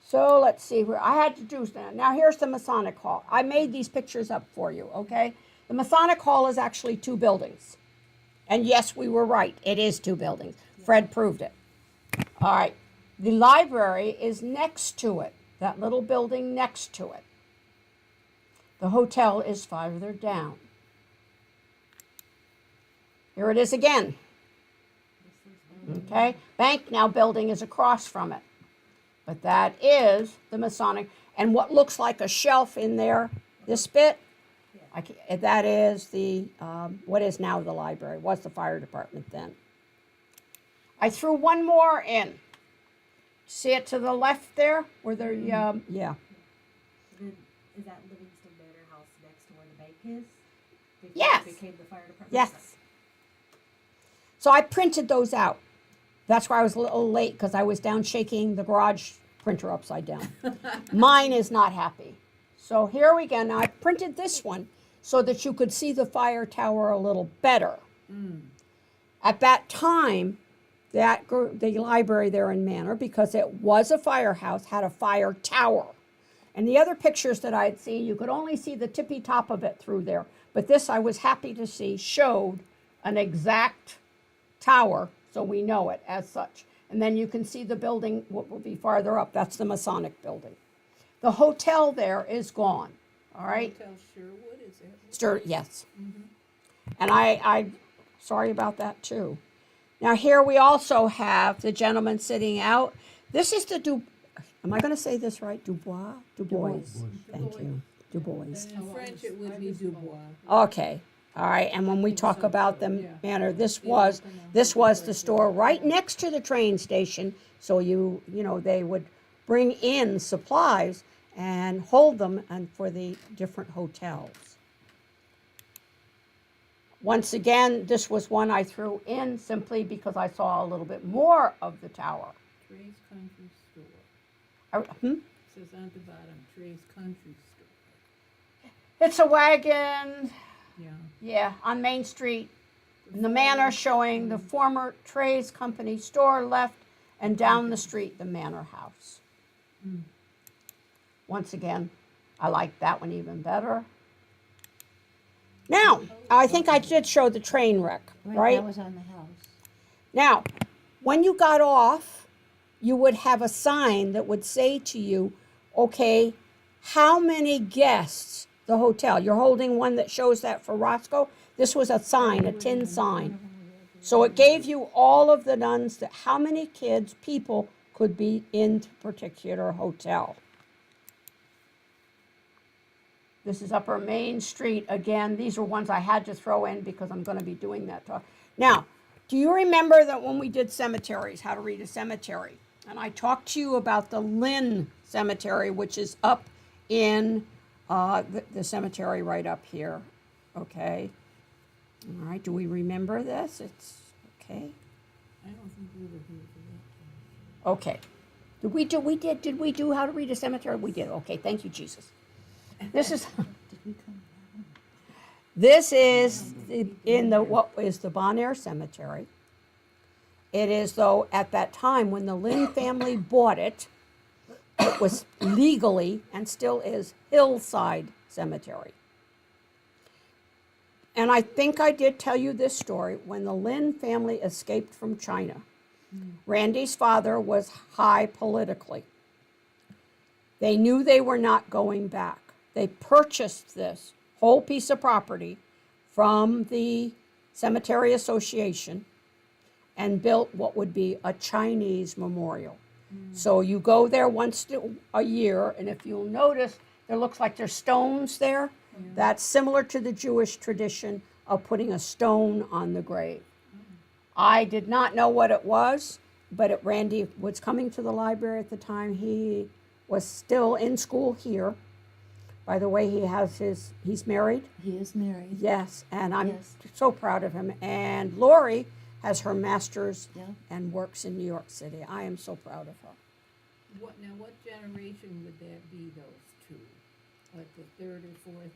So let's see where I had to do that. Now here's the Masonic Hall. I made these pictures up for you, okay? The Masonic Hall is actually 2 buildings. And yes, we were right. It is 2 buildings. Fred proved it. All right. The library is next to it, that little building next to it. The hotel is farther down. Here it is again. Okay, bank now building is across from it. But that is the Masonic, and what looks like a shelf in there, this bit, that is the, what is now the library, was the fire department then. I threw one more in. See it to the left there, where there, yeah. Then, is that Livingston Manor House next to where the bank is? Before Yes. it became the fire department? Yes. So I printed those out. That's why I was a little late, because I was down shaking the garage printer upside down. Mine is not happy. So here we go. Now I printed this one so that you could see the fire tower a little better. At that time, the library there in Manor, because it was a firehouse, had a fire tower. And the other pictures that I had seen, you could only see the tippy top of it through there. But this, I was happy to see, showed an exact tower, so we know it as such. And then you can see the building, what will be farther up. That's the Masonic building. The hotel there is gone, all right? Hotel Sherwood, is that? Yes. And I sorry about that too. Now here we also have the gentleman sitting out. This is the am I going to say this right? Du Bois? Thank you. Du Bois. In French, it would be Dubois. Okay. All right. And when we talk about the Manor, this was the store right next to the train station. So you know, they would bring in supplies and hold them and for the different hotels. Once again, this was one I threw in simply because I saw a little bit more of the tower. Trey's Country Store. Hmm? It says on the bottom, Trey's Country Store. It's a wagon, Yeah. yeah, on Main Street. In the Manor showing the former Trey's Company store left, and down the street, the Manor House. Once again, I like that one even better. Now, I think I did show the train wreck, right? That was on the house. Now, when you got off, you would have a sign that would say to you, okay, how many guests the hotel? You're holding one that shows that for Roscoe. This was a sign, a tin sign. So it gave you all of the nuns that how many kids, people could be in the particular hotel. This is Upper Main Street. Again, these are ones I had to throw in because I'm going to be doing that talk. Now, do you remember that when we did cemeteries, how to read a cemetery? And I talked to you about the Lynn Cemetery, which is up in the cemetery right up here. Okay. All right. Do we remember this? It's okay. I don't think we were here for that. Okay. Did we do how to read a cemetery? We did. Okay. Thank you, Jesus. This is. Did we come down? This is in the what is the Bon Air Cemetery. It is, though, at that time when the Lynn family bought it, it was legally and still is Hillside Cemetery. And I think I did tell you this story when the Lynn family escaped from China. Randy's father was high politically. They knew they were not going back. They purchased this whole piece of property from the Cemetery Association and built what would be a Chinese memorial. So you go there once a year, and if you'll notice, there looks like there's stones there. That's similar to the Jewish tradition of putting a stone on the grave. I did not know what it was, but Randy was coming to the library at the time. He was still in school here. By the way, he's married. He is married. Yes, and I'm Yes. so proud of him. And Lori has her master's Yeah. and works in New York City. I am so proud of her. What generation would that be, those two? Like the third or fourth?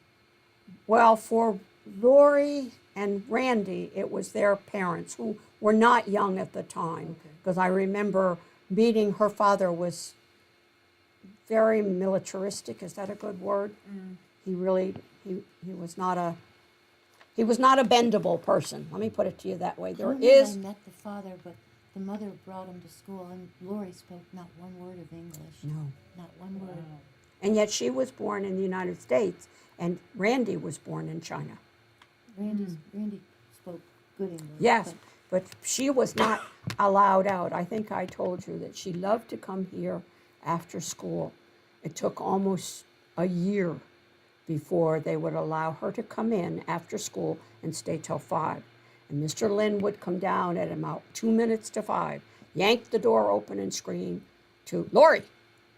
Well, for Lori and Randy, it was their parents who were not young at the time. Okay. Because I remember meeting her father was very militaristic. Is that a good word? He really, he was not a bendable person. Let me put it to you that way. I There don't know is, if I met the father, but the mother brought him to school, and Lori spoke not one word of English. no. Not one word. And yet she was born in the United States, and Randy was born in China. Randy spoke good English. Yes, but she was not allowed out. I think I told you that she loved to come here after school. It took almost a year before they would allow her to come in after school and stay till 5. And Mr. Lynn would come down at about 2 minutes to 5, yank the door open and scream to Lori.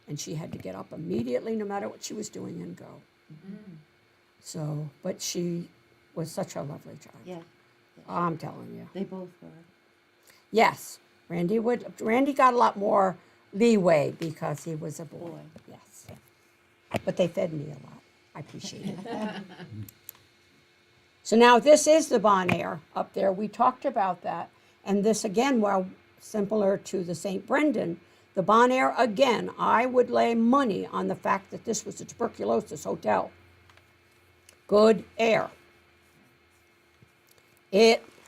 And she had to get up immediately, no matter what she was doing, and go. So, but she was such a lovely child. Yeah, I'm telling you. they both were. Yes, Randy got a lot more leeway because he was a boy. Boy. Yes. But they fed me a lot. I appreciate it. So now this is the Bon Air up there. We talked about that. And this again, while similar to the St. Brendan, the Bon Air, again, I would lay money on the fact that this was a tuberculosis hotel. Good air.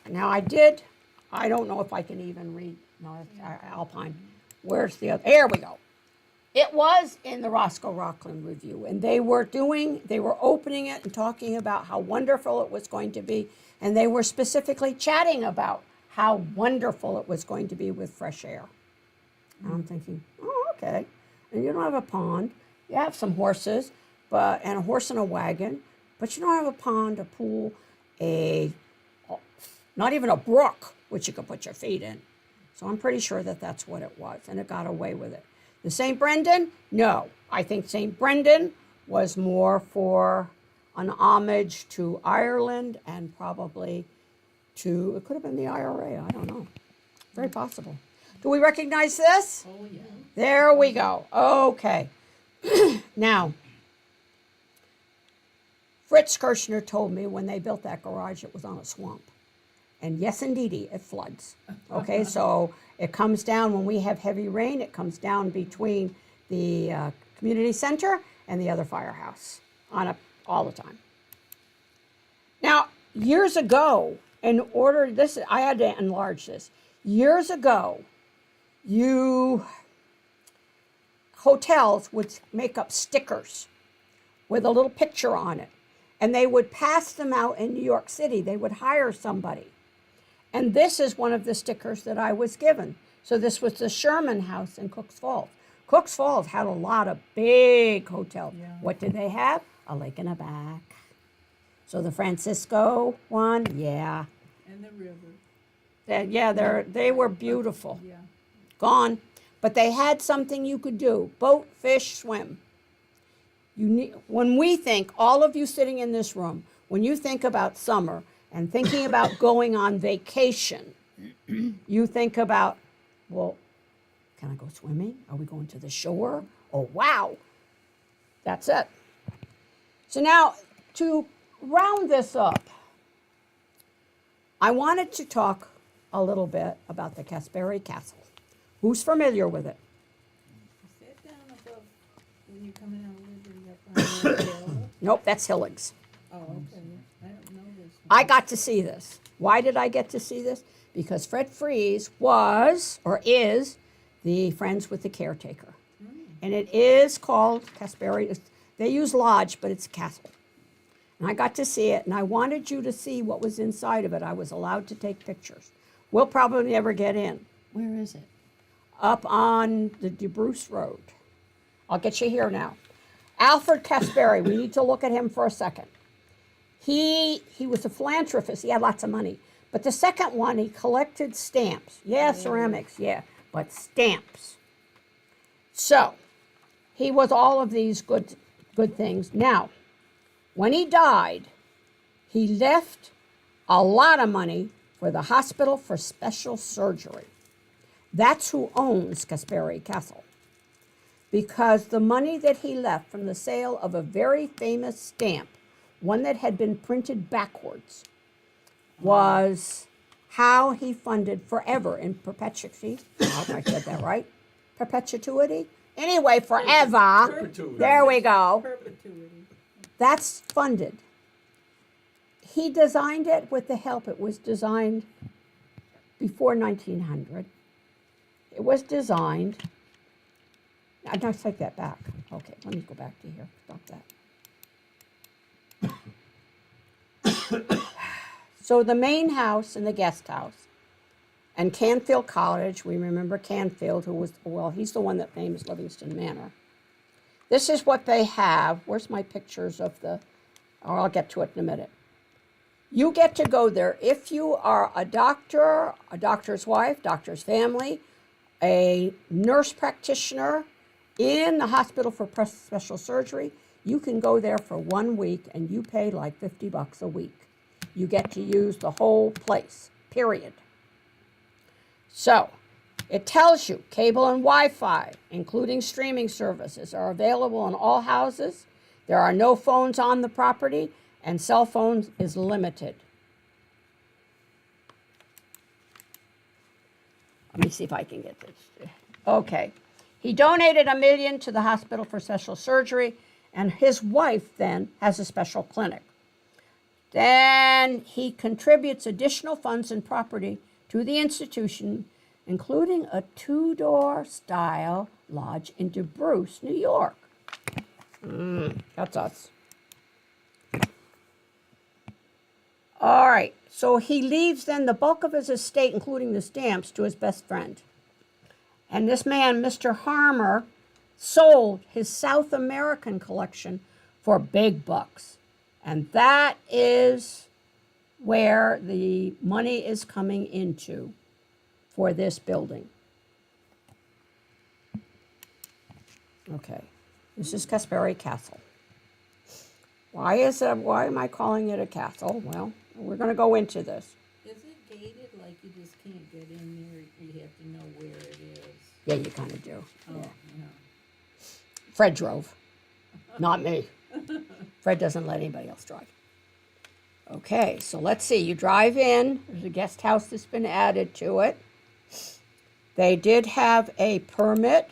Now I don't know if I can even read, no, it's Alpine. Where's the other, there we go. It was in the Roscoe Rockland Review, and they were opening it and talking about how wonderful it was going to be, and they were specifically chatting about how wonderful it was going to be with fresh air. And I'm thinking, oh, okay. And you don't have a pond. You have some horses, and a horse and a wagon, but you don't have a pond, a pool, not even a brook, which you could put your feet in. So I'm pretty sure that that's what it was, and it got away with it. The St. Brendan? No. I think St. Brendan was more for an homage to Ireland and probably it could have been the IRA, I don't know. Very possible. Do we recognize this? Oh, yeah. There we go. Okay. Now, Fritz Kirshner told me when they built that garage, it was on a swamp. And yes, indeedy, it floods. Okay, so it comes down when we have heavy rain. It comes down between the community center and the other firehouse all the time. Now, years ago, I had to enlarge this. Years ago, hotels would make up stickers with a little picture on it, and they would pass them out in New York City. They would hire somebody. And this is one of the stickers that I was given. So this was the Sherman House in Cooks Falls. Cooks Falls had a lot of big hotels. Yeah. What did they have? A lake in the back. So the Francisco one, yeah. And the river. They were beautiful. Yeah. Gone. But they had something you could do. Boat, fish, swim. When we think, all of you sitting in this room, when you think about summer and thinking about going on vacation, you think about, well, can I go swimming? Are we going to the shore? Oh, wow. That's it. So now, to round this up, I wanted to talk a little bit about the Casbury Castle. Who's familiar with it? Is that down above when you're coming out of Liberty up on the hill? Nope, that's Hilligs. Oh, okay. I don't know this. I got to see this. Why did I get to see this? Because Fred Fries was, or is, the Friends with the Caretaker. And it is called Casbury. They use lodge, but it's a castle. And I got to see it, and I wanted you to see what was inside of it. I was allowed to take pictures. We'll probably never get in. Where is it? Up on the DeBruce Road. I'll get you here now. Alfred Casbury, we need to look at him for a second. He was a philanthropist. He had lots of money. But the second one, he collected stamps. Yeah, ceramics, yeah, but stamps. So, he was all of these good things. Now, when he died, he left a lot of money for the Hospital for Special Surgery. That's who owns Casbury Castle. Because the money that he left from the sale of a very famous stamp, one that had been printed backwards, was how he funded forever in perpetuity. I hope I said that right. Perpetuity? Anyway, forever. Perpetuity. There we go. Perpetuity. That's funded. He designed it with the help. It was designed before 1900. It was designed. I'd not take that back. Okay, let me go back to here. Stop that. So the main house and the guest house And Canfield College, we remember Canfield, who was, well, he's the one that named Livingston Manor. This is what they have. Where's my pictures of the, or I'll get to it in a minute. You get to go there if you are a doctor, a doctor's wife, doctor's family, a nurse practitioner in the hospital for special surgery. You can go there for 1 week and you pay like $50 a week. You get to use the whole place, period. So, it tells you cable and Wi-Fi, including streaming services, are available in all houses. There are no phones on the property, and cell phones is limited. Let me see if I can get this. Okay. He donated $1 million to the hospital for special surgery, and his wife then has a special clinic. Then he contributes additional funds and property to the institution, including a 2-door style lodge in Bruce, New York. That's us. All right, so he leaves then the bulk of his estate, including the stamps, to his best friend. And this man, Mr. Harmer, sold his South American collection for big bucks. And that is where the money is coming into for this building. Okay, this is Casperi Castle. Why am I calling it a castle? Well, we're going to go into this. Is it gated, like you just can't get in there, you have to know where it is? Yeah, you kind of do. Oh, Yeah. yeah. Fred drove, not me. Fred doesn't let anybody else drive. Okay, so let's see. You drive in. There's a guest house that's been added to it. They did have a permit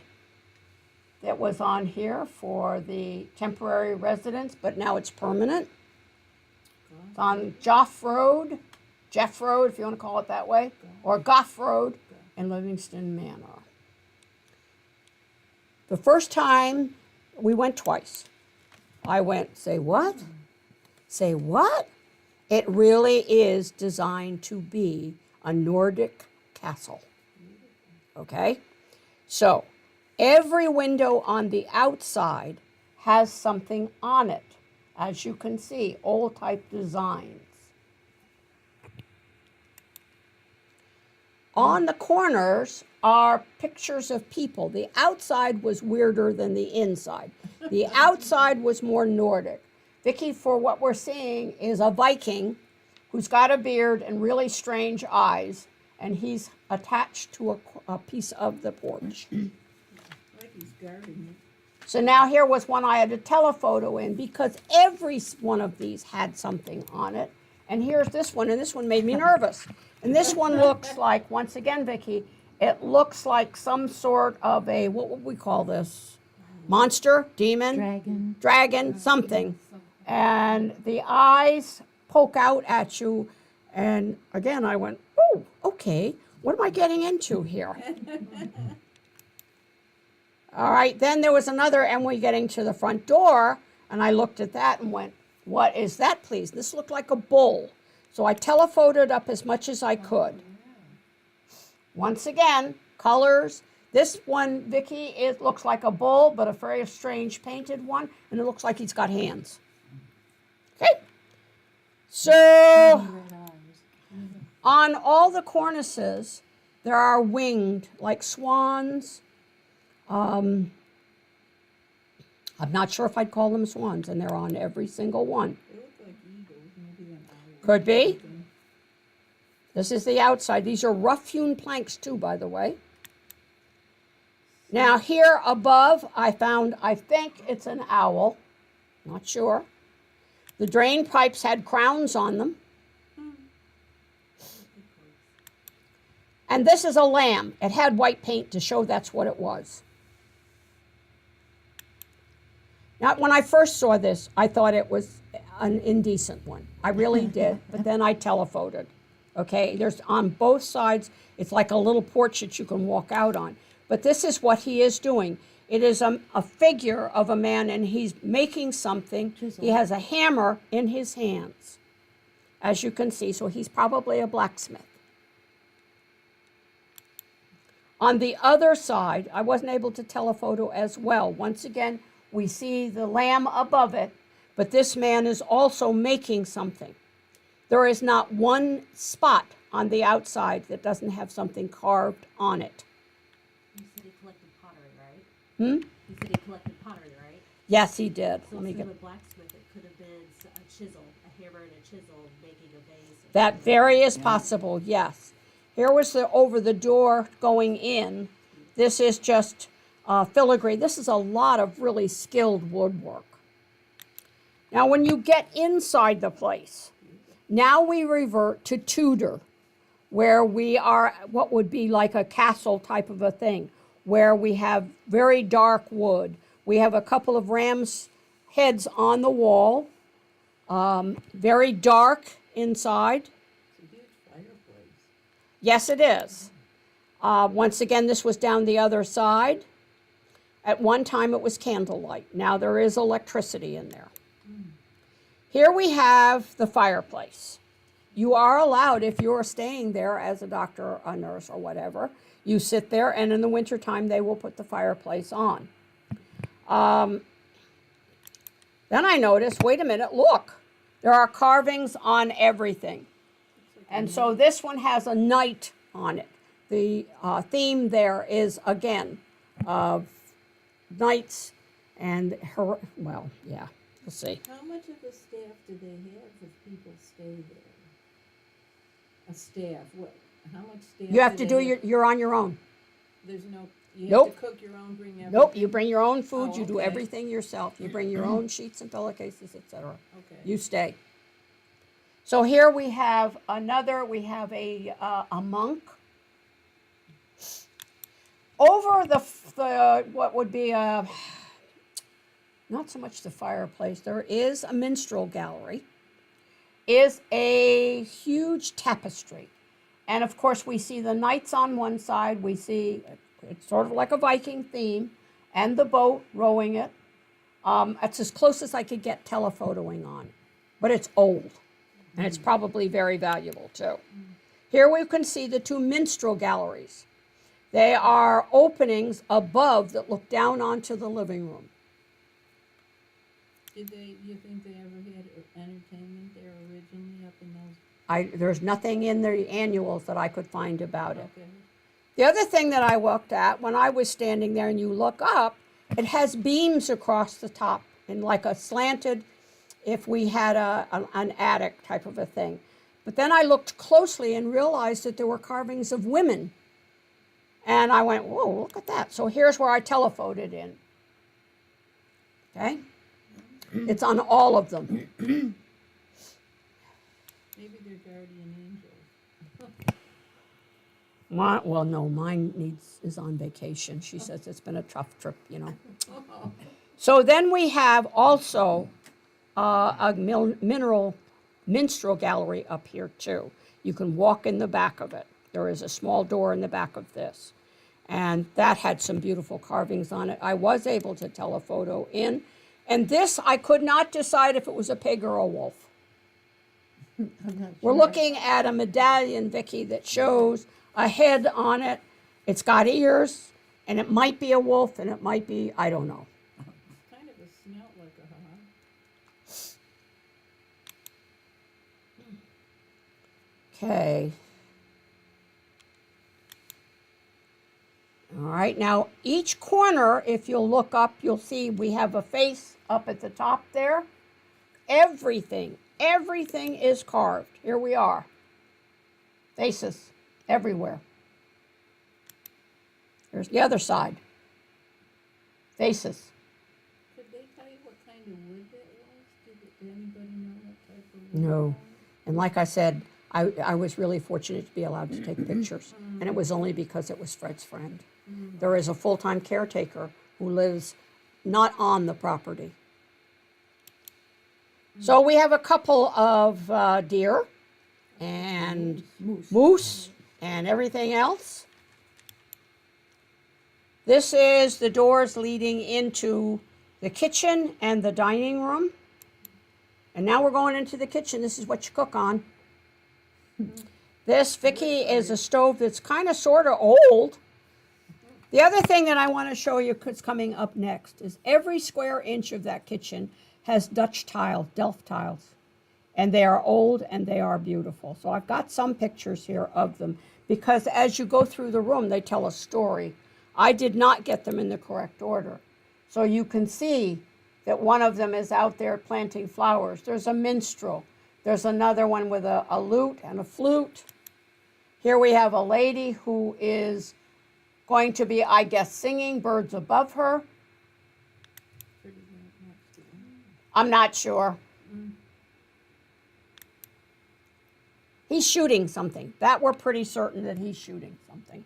that was on here for the temporary residence, but now it's permanent. It's on Jeff Road, if you want to call it that way, or Goff Road in Livingston Manor. The first time, we went twice. I went, say what? Say what? It really is designed to be a Nordic castle. Okay? So, every window on the outside has something on it. As you can see, old type designs. On the corners are pictures of people. The outside was weirder than the inside. The outside was more Nordic. Vicky, for what we're seeing, is a Viking who's got a beard and really strange eyes, and he's attached to a piece of the porch. Like he's guarding it. So now here was one I had to telephoto in because every one of these had something on it. And here's this one, and this one made me nervous. And this one looks like, once again, Vicky, it looks like some sort of a, what would we call this? Monster? Demon? Dragon, something. And the eyes poke out at you. And again, I went, oh, okay, what am I getting into here? All right, then there was another, and we're getting to the front door, and I looked at that and went, what is that, please? This looked like a bull. So I telephotoed up as much as I could. Once again, colors. This one, Vicky, it looks like a bull, but a very strange painted one, and it looks like he's got hands. Okay? So, on all the cornices, there are winged, like swans. I'm not sure if I'd call them swans, and they're on every single one. They look like eagles, maybe an owl. Could be. This is the outside. These are rough-hewn planks, too, by the way. Now, here above, I think it's an owl. Not sure. The drain pipes had crowns on them. And this is a lamb. It had white paint to show that's what it was. Now, when I first saw this, I thought it was an indecent one. I really did, but then I telephotoed. Okay, there's on both sides, it's like a little porch that you can walk out on. But this is what he is doing. It is a figure of a man, and he's making something. He has a hammer in his hands, as you can see, so he's probably a blacksmith. On the other side, I wasn't able to telephoto as well. Once again, we see the lamb above it, but this man is also making something. There is not one spot on the outside that doesn't have something carved on it. You said he collected pottery, right? Hmm? You said he collected pottery, right? Yes, he did. So Let me instead get of a blacksmith, it could have been a chisel, a hammer and a chisel making a vase. Or that. something. Very is possible. Yes. Here was the over the door going in. This is just filigree. This is a lot of really skilled woodwork. Now, when you get inside the place, now we revert to Tudor, where we are what would be like a castle type of a thing, where we have very dark wood. We have a couple of ram's heads on the wall, very dark inside. It's a huge fireplace. Yes, it is. Once again, this was down the other side. At one time, it was candlelight. Now there is electricity in there. Here we have the fireplace. You are allowed, if you're staying there as a doctor or a nurse or whatever, you sit there, and in the wintertime, they will put the fireplace on. Then I noticed, wait a minute, look, there are carvings on everything. And so this one has a knight on it. The theme there is, again, of knights and her, well, yeah, we'll see. How much of a staff do they have if people stay there? A staff, what, how much staff? You have to do they you're on your own. There's no, you have Nope. to cook your own, bring everything? Nope, you bring your own food, Oh, you do okay. everything yourself. You bring your own sheets and pillowcases, etc. Okay. You stay. So here we have a monk. Over the what would be not so much the fireplace, there is a minstrel gallery, is a huge tapestry. And of course we see the knights on one side, we see, it's sort of like a Viking theme, and the boat rowing it. It's as close as I could get telephotoing on, but it's old, and it's probably very valuable too. Here we can see the two minstrel galleries. They are openings above that look down onto the living room. You think they ever had entertainment there originally up in those? There's nothing in the annuals that I could find about it. Okay. The other thing that I looked at when I was standing there and you look up, it has beams across the top in like a slanted, if we had an attic type of a thing. But then I looked closely and realized that there were carvings of women. And I went, whoa, look at that. So here's where I telephoted in. Okay? It's on all of them. Maybe they're guardian angels. Well, no, mine is on vacation. She says it's been a tough trip, you know. So then we have also a minstrel gallery up here too. You can walk in the back of it. There is a small door in the back of this. And that had some beautiful carvings on it. I was able to telephoto in. And this, I could not decide if it was a pig or a wolf. I'm not We're sure. looking at a medallion, Vicki, that shows a head on it. It's got ears, and it might be a wolf, and it might be, I don't know. It's kind of a snout like a hog. Okay. All right, now each corner, if you'll look up, you'll see we have a face up at the top there. Everything is carved. Here we are. Faces everywhere. There's the other side. Faces. Could they tell you what kind of wood that was? Did anybody know what type of wood? No. And like I said, I was really fortunate to be allowed to take pictures. And it was only because it was Fred's friend. There is a full-time caretaker who lives not on the property. So we have a couple of deer and moose and everything else. This is the doors leading into the kitchen and the dining room. And now we're going into the kitchen. This is what you cook on. This, Vicki, is a stove that's kind of sort of old. The other thing that I want to show you that's coming up next is every square inch of that kitchen has Dutch tile, Delft tiles. And they are old and they are beautiful. So I've got some pictures here of them because as you go through the room, they tell a story. I did not get them in the correct order. So you can see that one of them is out there planting flowers. There's a minstrel. There's another one with a lute and a flute. Here we have a lady who is going to be, I guess, singing Birds Above Her. I'm not sure. He's shooting something. That we're pretty certain that he's shooting something.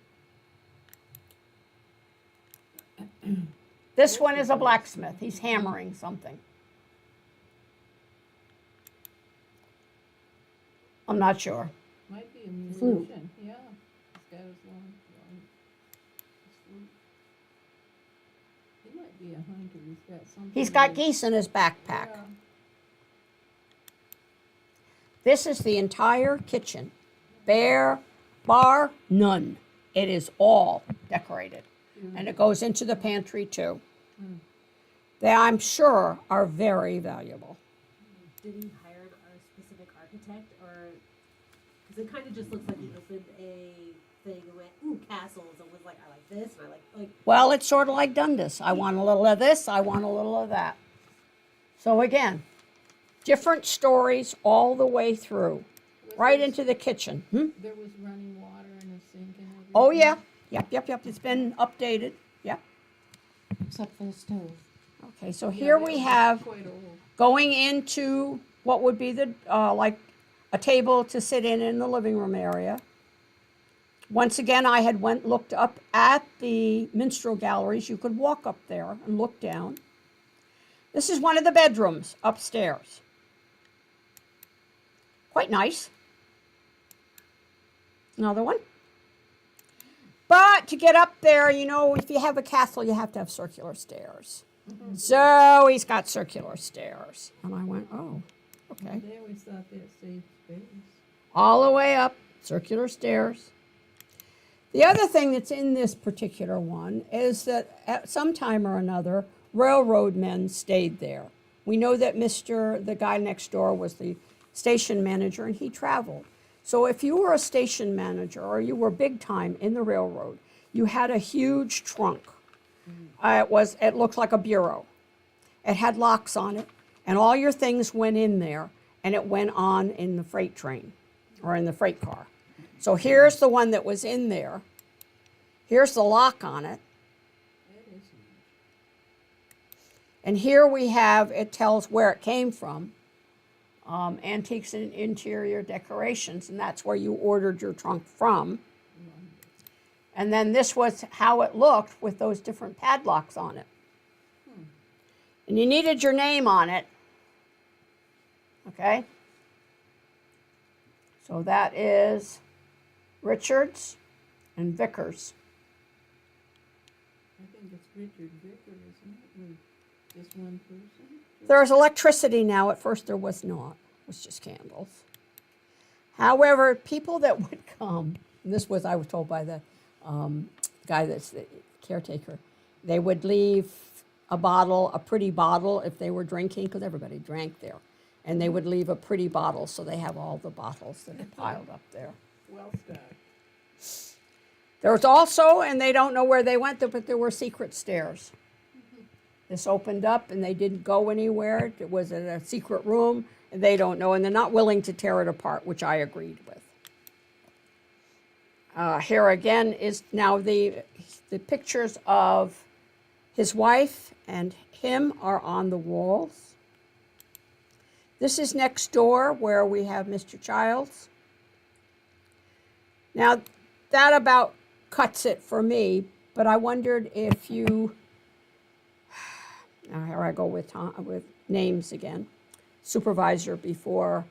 This one is a blacksmith. He's hammering something. I'm not sure. Might be a Flute. musician, yeah. He's got his long his flute. He might be a hunter, he's got something. He's got that- geese in his backpack. Yeah. This is the entire kitchen. Bare, bar, none. It is all decorated. And it goes into the pantry too. They, I'm sure, are very valuable. Did he hire a specific architect, or because it kind of just looks like he opened a thing and went, "Ooh, castles," and was like, "I like this," and I like. Well, it's sort of like Dundas. I want a little of this, I want a little of that. So again, different stories all the way through, right into the kitchen. There was running water in the sink and everything. Oh, yeah. Yep. It's been updated. Yep. Except for the stove. Okay, so Yeah, here that we was have quite old. going into what would be the, like a table to sit in the living room area. Once again, I had looked up at the minstrel galleries. You could walk up there and look down. This is one of the bedrooms upstairs. Quite nice. Another one. But to get up there, you know, if you have a castle, you have to have circular stairs. So he's got circular stairs. And I went, oh, okay. They always thought that saved space. All the way up, circular stairs. The other thing that's in this particular one is that at some time or another, railroad men stayed there. We know that the guy next door, was the station manager, and he traveled. So if you were a station manager or you were big time in the railroad, you had a huge trunk. It looked like a bureau. It had locks on it, and all your things went in there, and it went on in the freight train or in the freight car. So here's the one that was in there. Here's the lock on it. That is huge. And here we have, it tells where it came from. Antiques and interior decorations, and that's where you ordered your trunk from. And then this was how it looked with those different padlocks on it. And you needed your name on it. Okay? So that is Richards and Vickers. I think it's Richard Vicker, isn't it? With just one person? There's electricity now. At first there was not. It was just candles. However, people that would come, and this was, I was told by the guy that's the caretaker, they would leave a bottle, a pretty bottle if they were drinking, because everybody drank there. And they would leave a pretty bottle, so they have all the bottles that are piled up there. Well stocked. There was also, and they don't know where they went, but there were secret stairs. This opened up and they didn't go anywhere. It was in a secret room, and they don't know, and they're not willing to tear it apart, which I agreed with. Here again is now the pictures of his wife and him are on the walls. This is next door where we have Mr. Childs. Now, that about cuts it for me, but I wondered if you, now here I go with names again. Supervisor before,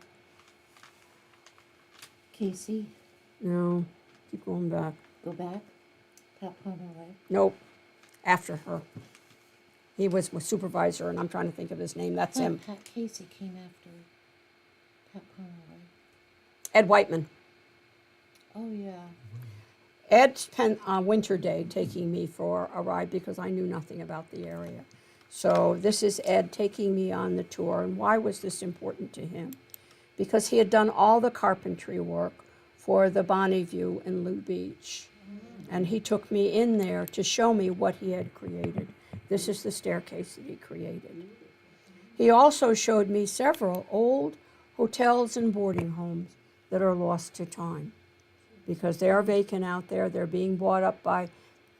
Casey, no, keep going back. go back. Pat Conroy. Nope, after her. He was supervisor, and I'm trying to think of his name. That's him. Pat Casey came after Pat Conroy. Ed Whiteman. Oh, yeah. Ed spent a winter day taking me for a ride because I knew nothing about the area. So this is Ed taking me on the tour. And why was this important to him? Because he had done all the carpentry work for the Bonneview in Lou Beach. And he took me in there to show me what he had created. This is the staircase that he created. He also showed me several old hotels and boarding homes that are lost to time because they are vacant out there. They're being bought up by,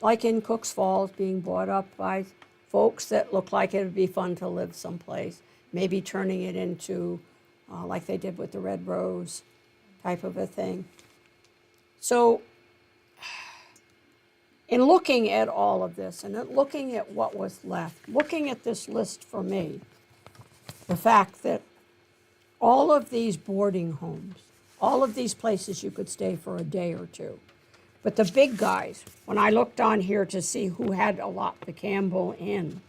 like in Cooks Falls, being bought up by folks that look like it would be fun to live someplace, maybe turning it into, like they did with the Red Rose type of a thing. So in looking at all of this and looking at what was left, looking at this list for me, the fact that all of these boarding homes, all of these places you could stay for a day or two, but the big guys, when I looked on here to see who had a lot, the Campbell Inn,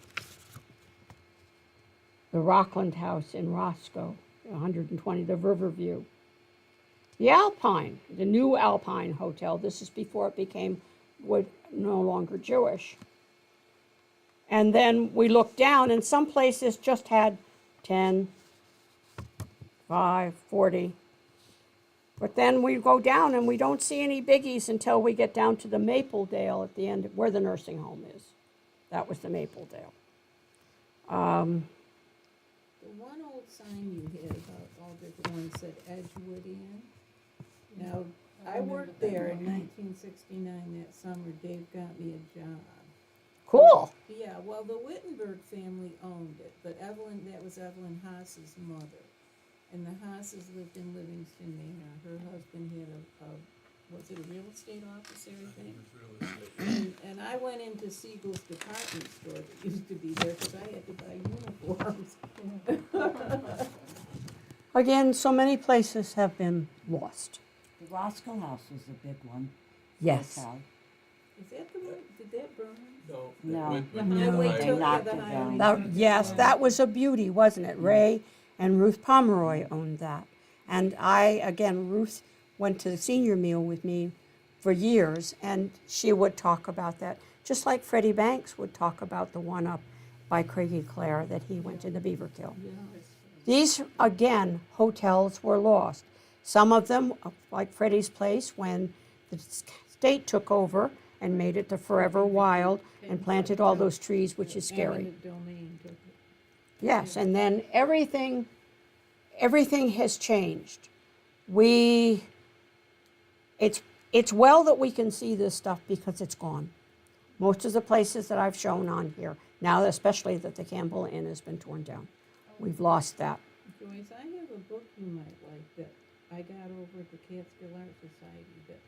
the Rockland House in Roscoe, 120, the Riverview, the Alpine, the new Alpine Hotel, this is before it became no longer Jewish. And then we looked down and some places just had 10, 5, 40. But then we go down and we don't see any biggies until we get down to the Mapledale at the end, where the nursing home is. That was the Mapledale. The one old sign you had about all different ones said Edgewood Inn. Now, I worked there in 1969 that summer. Dave got me a job. Cool. Yeah, well, the Wittenberg family owned it, but that was Evelyn Haas's mother. And the Haas's lived in Livingston Manor. Her husband had was it a real estate office or anything? And I went into Siegel's department store that used to be there because I had to buy uniforms. Again, so many places have been lost. The Roscoe House was a big one. Yes. hotel. Is that the one, did that burn? No. No. The No, highway they took knocked the it highway. down. Yes, that was a beauty, wasn't it? Ray and Ruth Pomeroy owned that. And Ruth went to the senior meal with me for years, and she would talk about that, just like Freddie Banks would talk about the one up by Craigie Clare that he went into Beaverkill. These, again, hotels were lost. Some of them, like Freddie's Place, when the state took over and made it the Forever Wild and planted all those trees, which is scary. Eminent domain took it. Yes, and then everything has changed. It's well that we can see this stuff because it's gone. Most of the places that I've shown on here, now especially that the Campbell Inn has been torn down. We've lost that. Joyce, I have a book you might like that I got over at the Catskill Art Society that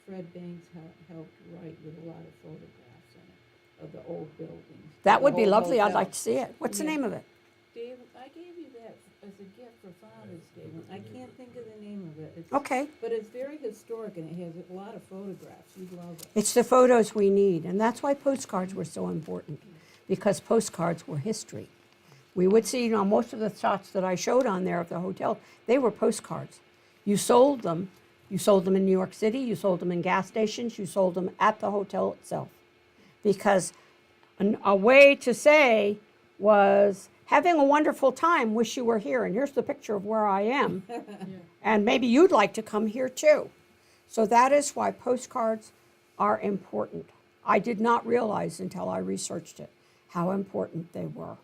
Fred Banks helped write with a lot of photographs in it of the old buildings. That the would be whole lovely. I'd hotel. like to see it. What's the Yeah. name of it? Dave, I gave you that as a gift for Father's Day. I can't think of the name of it. It's, Okay. But it's very historic and it has a lot of photographs. You'd love it. It's the photos we need, and that's why postcards were so important, because postcards were history. We would see, most of the shots that I showed on there of the hotel, they were postcards. You sold them in New York City, you sold them in gas stations, you sold them at the hotel itself. Because a way to say was, having a wonderful time, wish you were here, and here's the picture of where I am. And maybe you'd like to come here too. So that is why postcards are important. I did not realize until I researched it how important they were.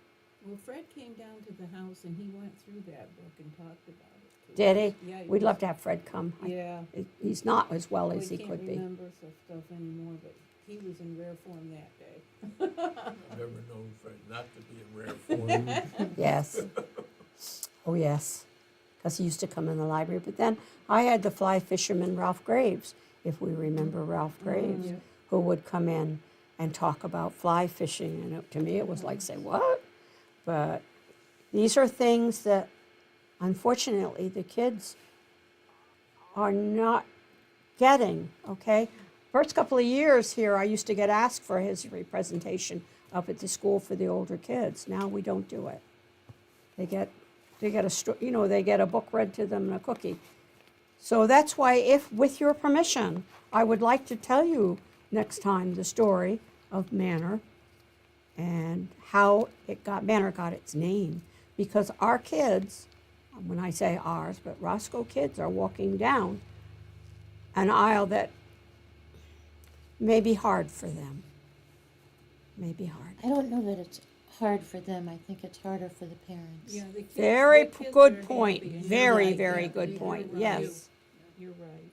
Well, Fred came down to the house and he went through that book and talked about it. to Did us. he? Yeah, We'd was- love to have Fred come. Yeah. He's not as well Well, as he could can't be. remember some stuff anymore, but he was in rare form that day. I've never known Fred not to be in rare form. Yes. Oh, yes. Because he used to come in the library. But then I had the fly fisherman Ralph Graves, if we remember Ralph Graves, yeah. who would come in and talk about fly fishing. And to me, it was like, say, what? But these are things that, unfortunately, the kids are not getting, okay? First couple of years here, I used to get asked for a history presentation up at the school for the older kids. Now we don't do it. They get a book read to them and a cookie. So that's why, if, with your permission, I would like to tell you next time the story of Manor and how Manor got its name. Because our kids, when I say ours, but Roscoe kids are walking down an aisle that may be hard for them. May be hard. I don't know that it's hard for them. I think it's harder for the parents. Yeah, the kids, Very the kids good are point. happy, and you're Very, right, very yeah, good you're point. right. Yes. You're right.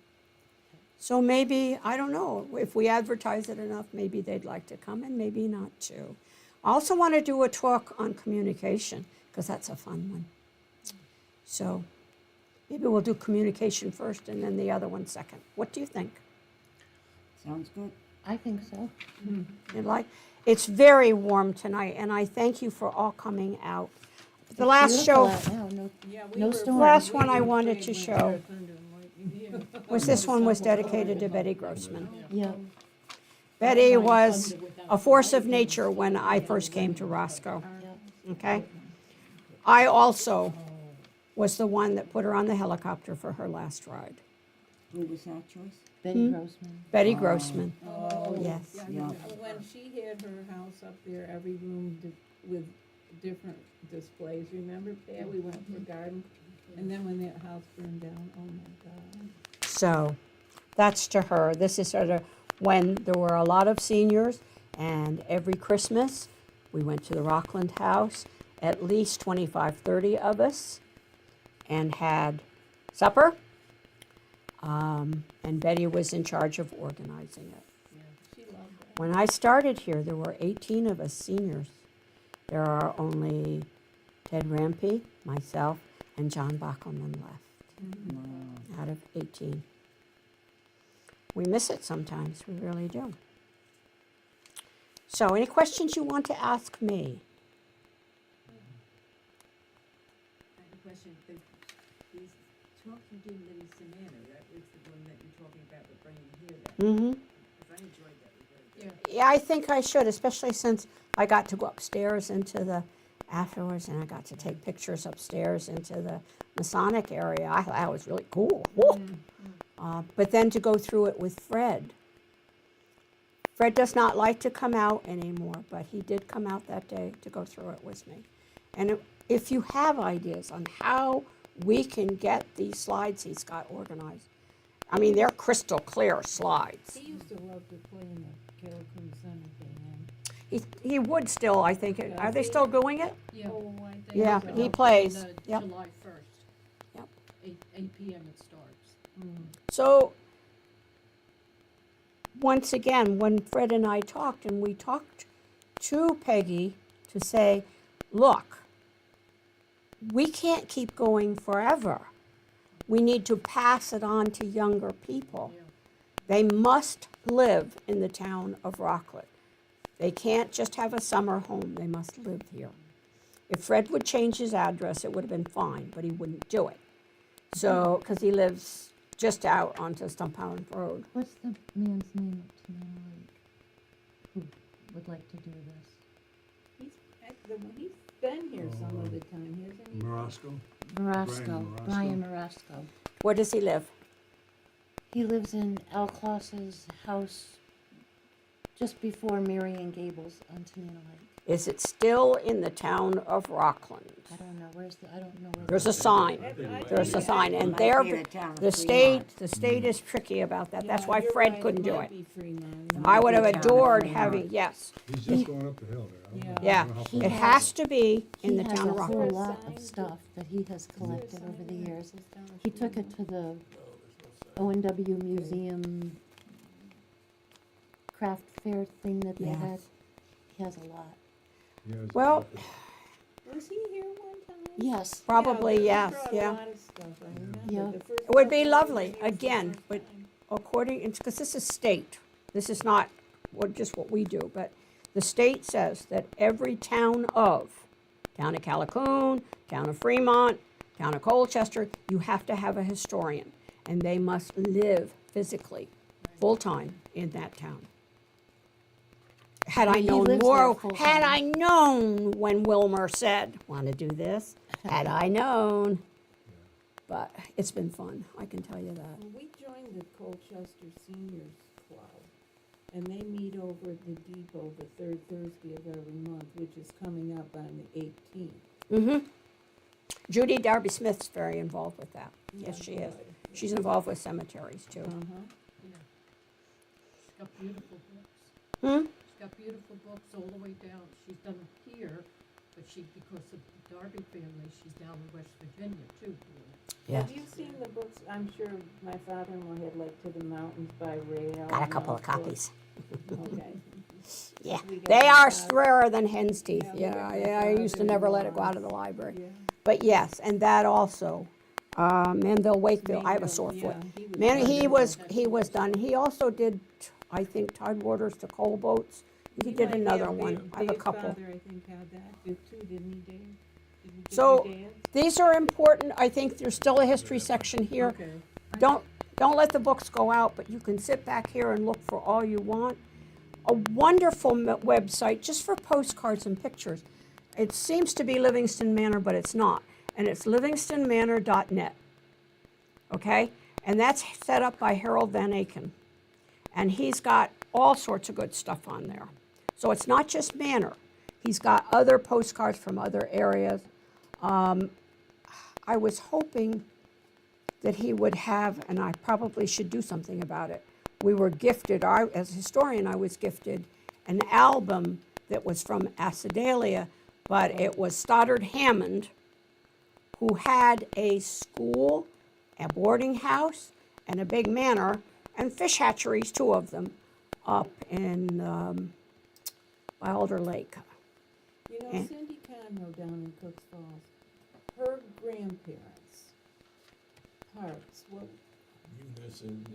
So maybe, I don't know, if we advertise it enough, maybe they'd like to come and maybe not too. I also want to do a talk on communication, because that's a fun one. So maybe we'll do communication first and then the other one second. What do you think? Sounds good. I think so. It's very warm tonight, and I thank you for all coming out. The last Beautiful show out now, no- Yeah, No were storm. Last we one I were wanted afraid to when show there was thunder and lightning. was this one was dedicated to Betty Grossman. Yeah. Betty was a force of nature when I first came to Roscoe, Yeah. okay? I also was the one that put her on the helicopter for her last ride. Who was that, Joyce? Betty Grossman. Betty Grossman, Oh, yes. Yeah. When she had her house up there, every room with different displays, remember, Pat? We went for a garden, and then when that house burned down, oh my God. So that's to her. This is sort of when there were a lot of seniors, and every Christmas we went to the Rockland house, at least 25, 30 of us, and had supper. And Betty was in charge of organizing it. She loved that. When I started here, there were 18 of us seniors. There are only Ted Rampey, myself, and John Bockelman left Wow. out of 18. We miss it sometimes, we really do. So, any questions you want to ask me? I have a question. These talks you did in Livingston Manor, that was the one that you're talking about with bringing here then? Mm-hmm. Because I enjoyed that. It was very good. Yeah, I think I should, especially since I got to go upstairs into the afterwards, and I got to take pictures upstairs into the Masonic area. I thought that was really cool. Woo! But then to go through it with Fred. Fred does not like to come out anymore, but he did come out that day to go through it with me. And if you have ideas on how we can get these slides he's got organized, I mean, they're crystal clear slides. He used to love to play in the Carol Crew Center thing, He would still, I think, are they still doing it? Yeah. oh, I think. Yeah, so. he plays. Yep. July 1st. Yep. 8 p.m. it starts. So, once again, when Fred and I talked, and we talked to Peggy to say, look, we can't keep going forever. We need to pass it on to younger people. Yeah. They must live in the town of Rockland. They can't just have a summer home, they must live here. If Fred would change his address, it would have been fine, but he wouldn't do it. So, because he lives just out onto Stumptown Road. What's the man's name up to Manor Lake who would like to do this? He's been here some of the time, hasn't he? Morosco? Morosco, Morosco. Brian Morosco. Where does he live? He lives in Al Kloss's house just before Marion Gables on Tenino Lake. Is it still in the town of Rockland? I don't know, I don't know where. There's a that- sign. I There's a think sign, and Might there, be the town of the state is tricky about that. That's Yeah, why you're Fred right, couldn't do might it. be Fremont. I would have Might be town of adored Fremont. having, yes. He's just going up the hill there. I don't know- Yeah, I don't know how He far- it has to be in He the has town of a whole Rockland. lot of stuff that he has collected over the years. He took it to the O&W Museum craft fair thing that they Yes. had. He has a lot. He has- Well, Was he here one time? Yes, probably, he yes, brought yeah. a lot of stuff, I remember. Yeah. The first It would be couple of lovely, years, the again, first but time. according, because this is state, this is not just what we do, but the state says that every town of Callicoon, town of Fremont, town of Colchester, you have to have a historian, and they must live physically, full-time in that town. Had I He known lives more, there full-time. had I known when Wilmer said, want to do this, had I known. But it's been fun, I can tell you that. Well, we joined the Colchester Seniors Club, and they meet over at the depot the third Thursday of every month, which is coming up on the 18th. Judy Darby Smith's very involved with that. Yes, Yeah, she is. good. She's involved with cemeteries too. Uh-huh. She's got beautiful books. Hmm? She's got beautiful books all the way down. She's done them here, but because of the Darby family, she's down in West Virginia too. Yes. Have you seen the books? I'm sure my father-in-law had, like, To the Mountains by Rail. Got a and couple those of copies. books. Okay. Yeah, We got they my are father- rarer than hen's teeth. Yeah, we Yeah, got my yeah, I used to never let it go father-in-law. out of the library. Yeah. But yes, and that also, Manville Wakefield, I have a sore foot. Yeah, Man, he wonderful. was done, he also did, I think, Tidewater's to Coal Boats. He did might another have one, Dave- I have a Dave's couple. father, I think, had that too, didn't he, Dave? Did we give So, you Dad's? these are important, I think there's still a history section here. Okay. Don't let the books go out, but you can sit back here and look for all you want. A wonderful website just for postcards and pictures. It seems to be Livingston Manor, but it's not. And it's livingstonmanor.net. Okay? And that's set up by Harold Van Aken. And he's got all sorts of good stuff on there. So it's not just Manor. He's got other postcards from other areas. I was hoping that he would have, and I probably should do something about it. We were gifted, as a historian, I was gifted an album that was from Acidalia, but it was Stoddard Hammond, who had a school, a boarding house, and a big manor, and fish hatcheries, 2 of them, up in Wilder Lake. You know, And- Cindy Conroy down in Cooks Falls, her grandparents, Parks, what,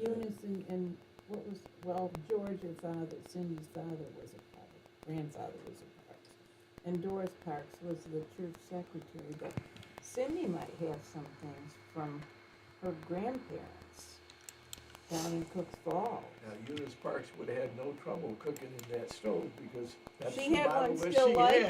Eunice and what was, well, George, her father, Cindy's father was a Parks, grandfather was a Parks. And Doris Parks was the church secretary, but Cindy might have some things from her grandparents down in Cooks Falls. Now, Eunice Parks would have had no trouble cooking in that stove because that's She the had bottle one that still she like had. it.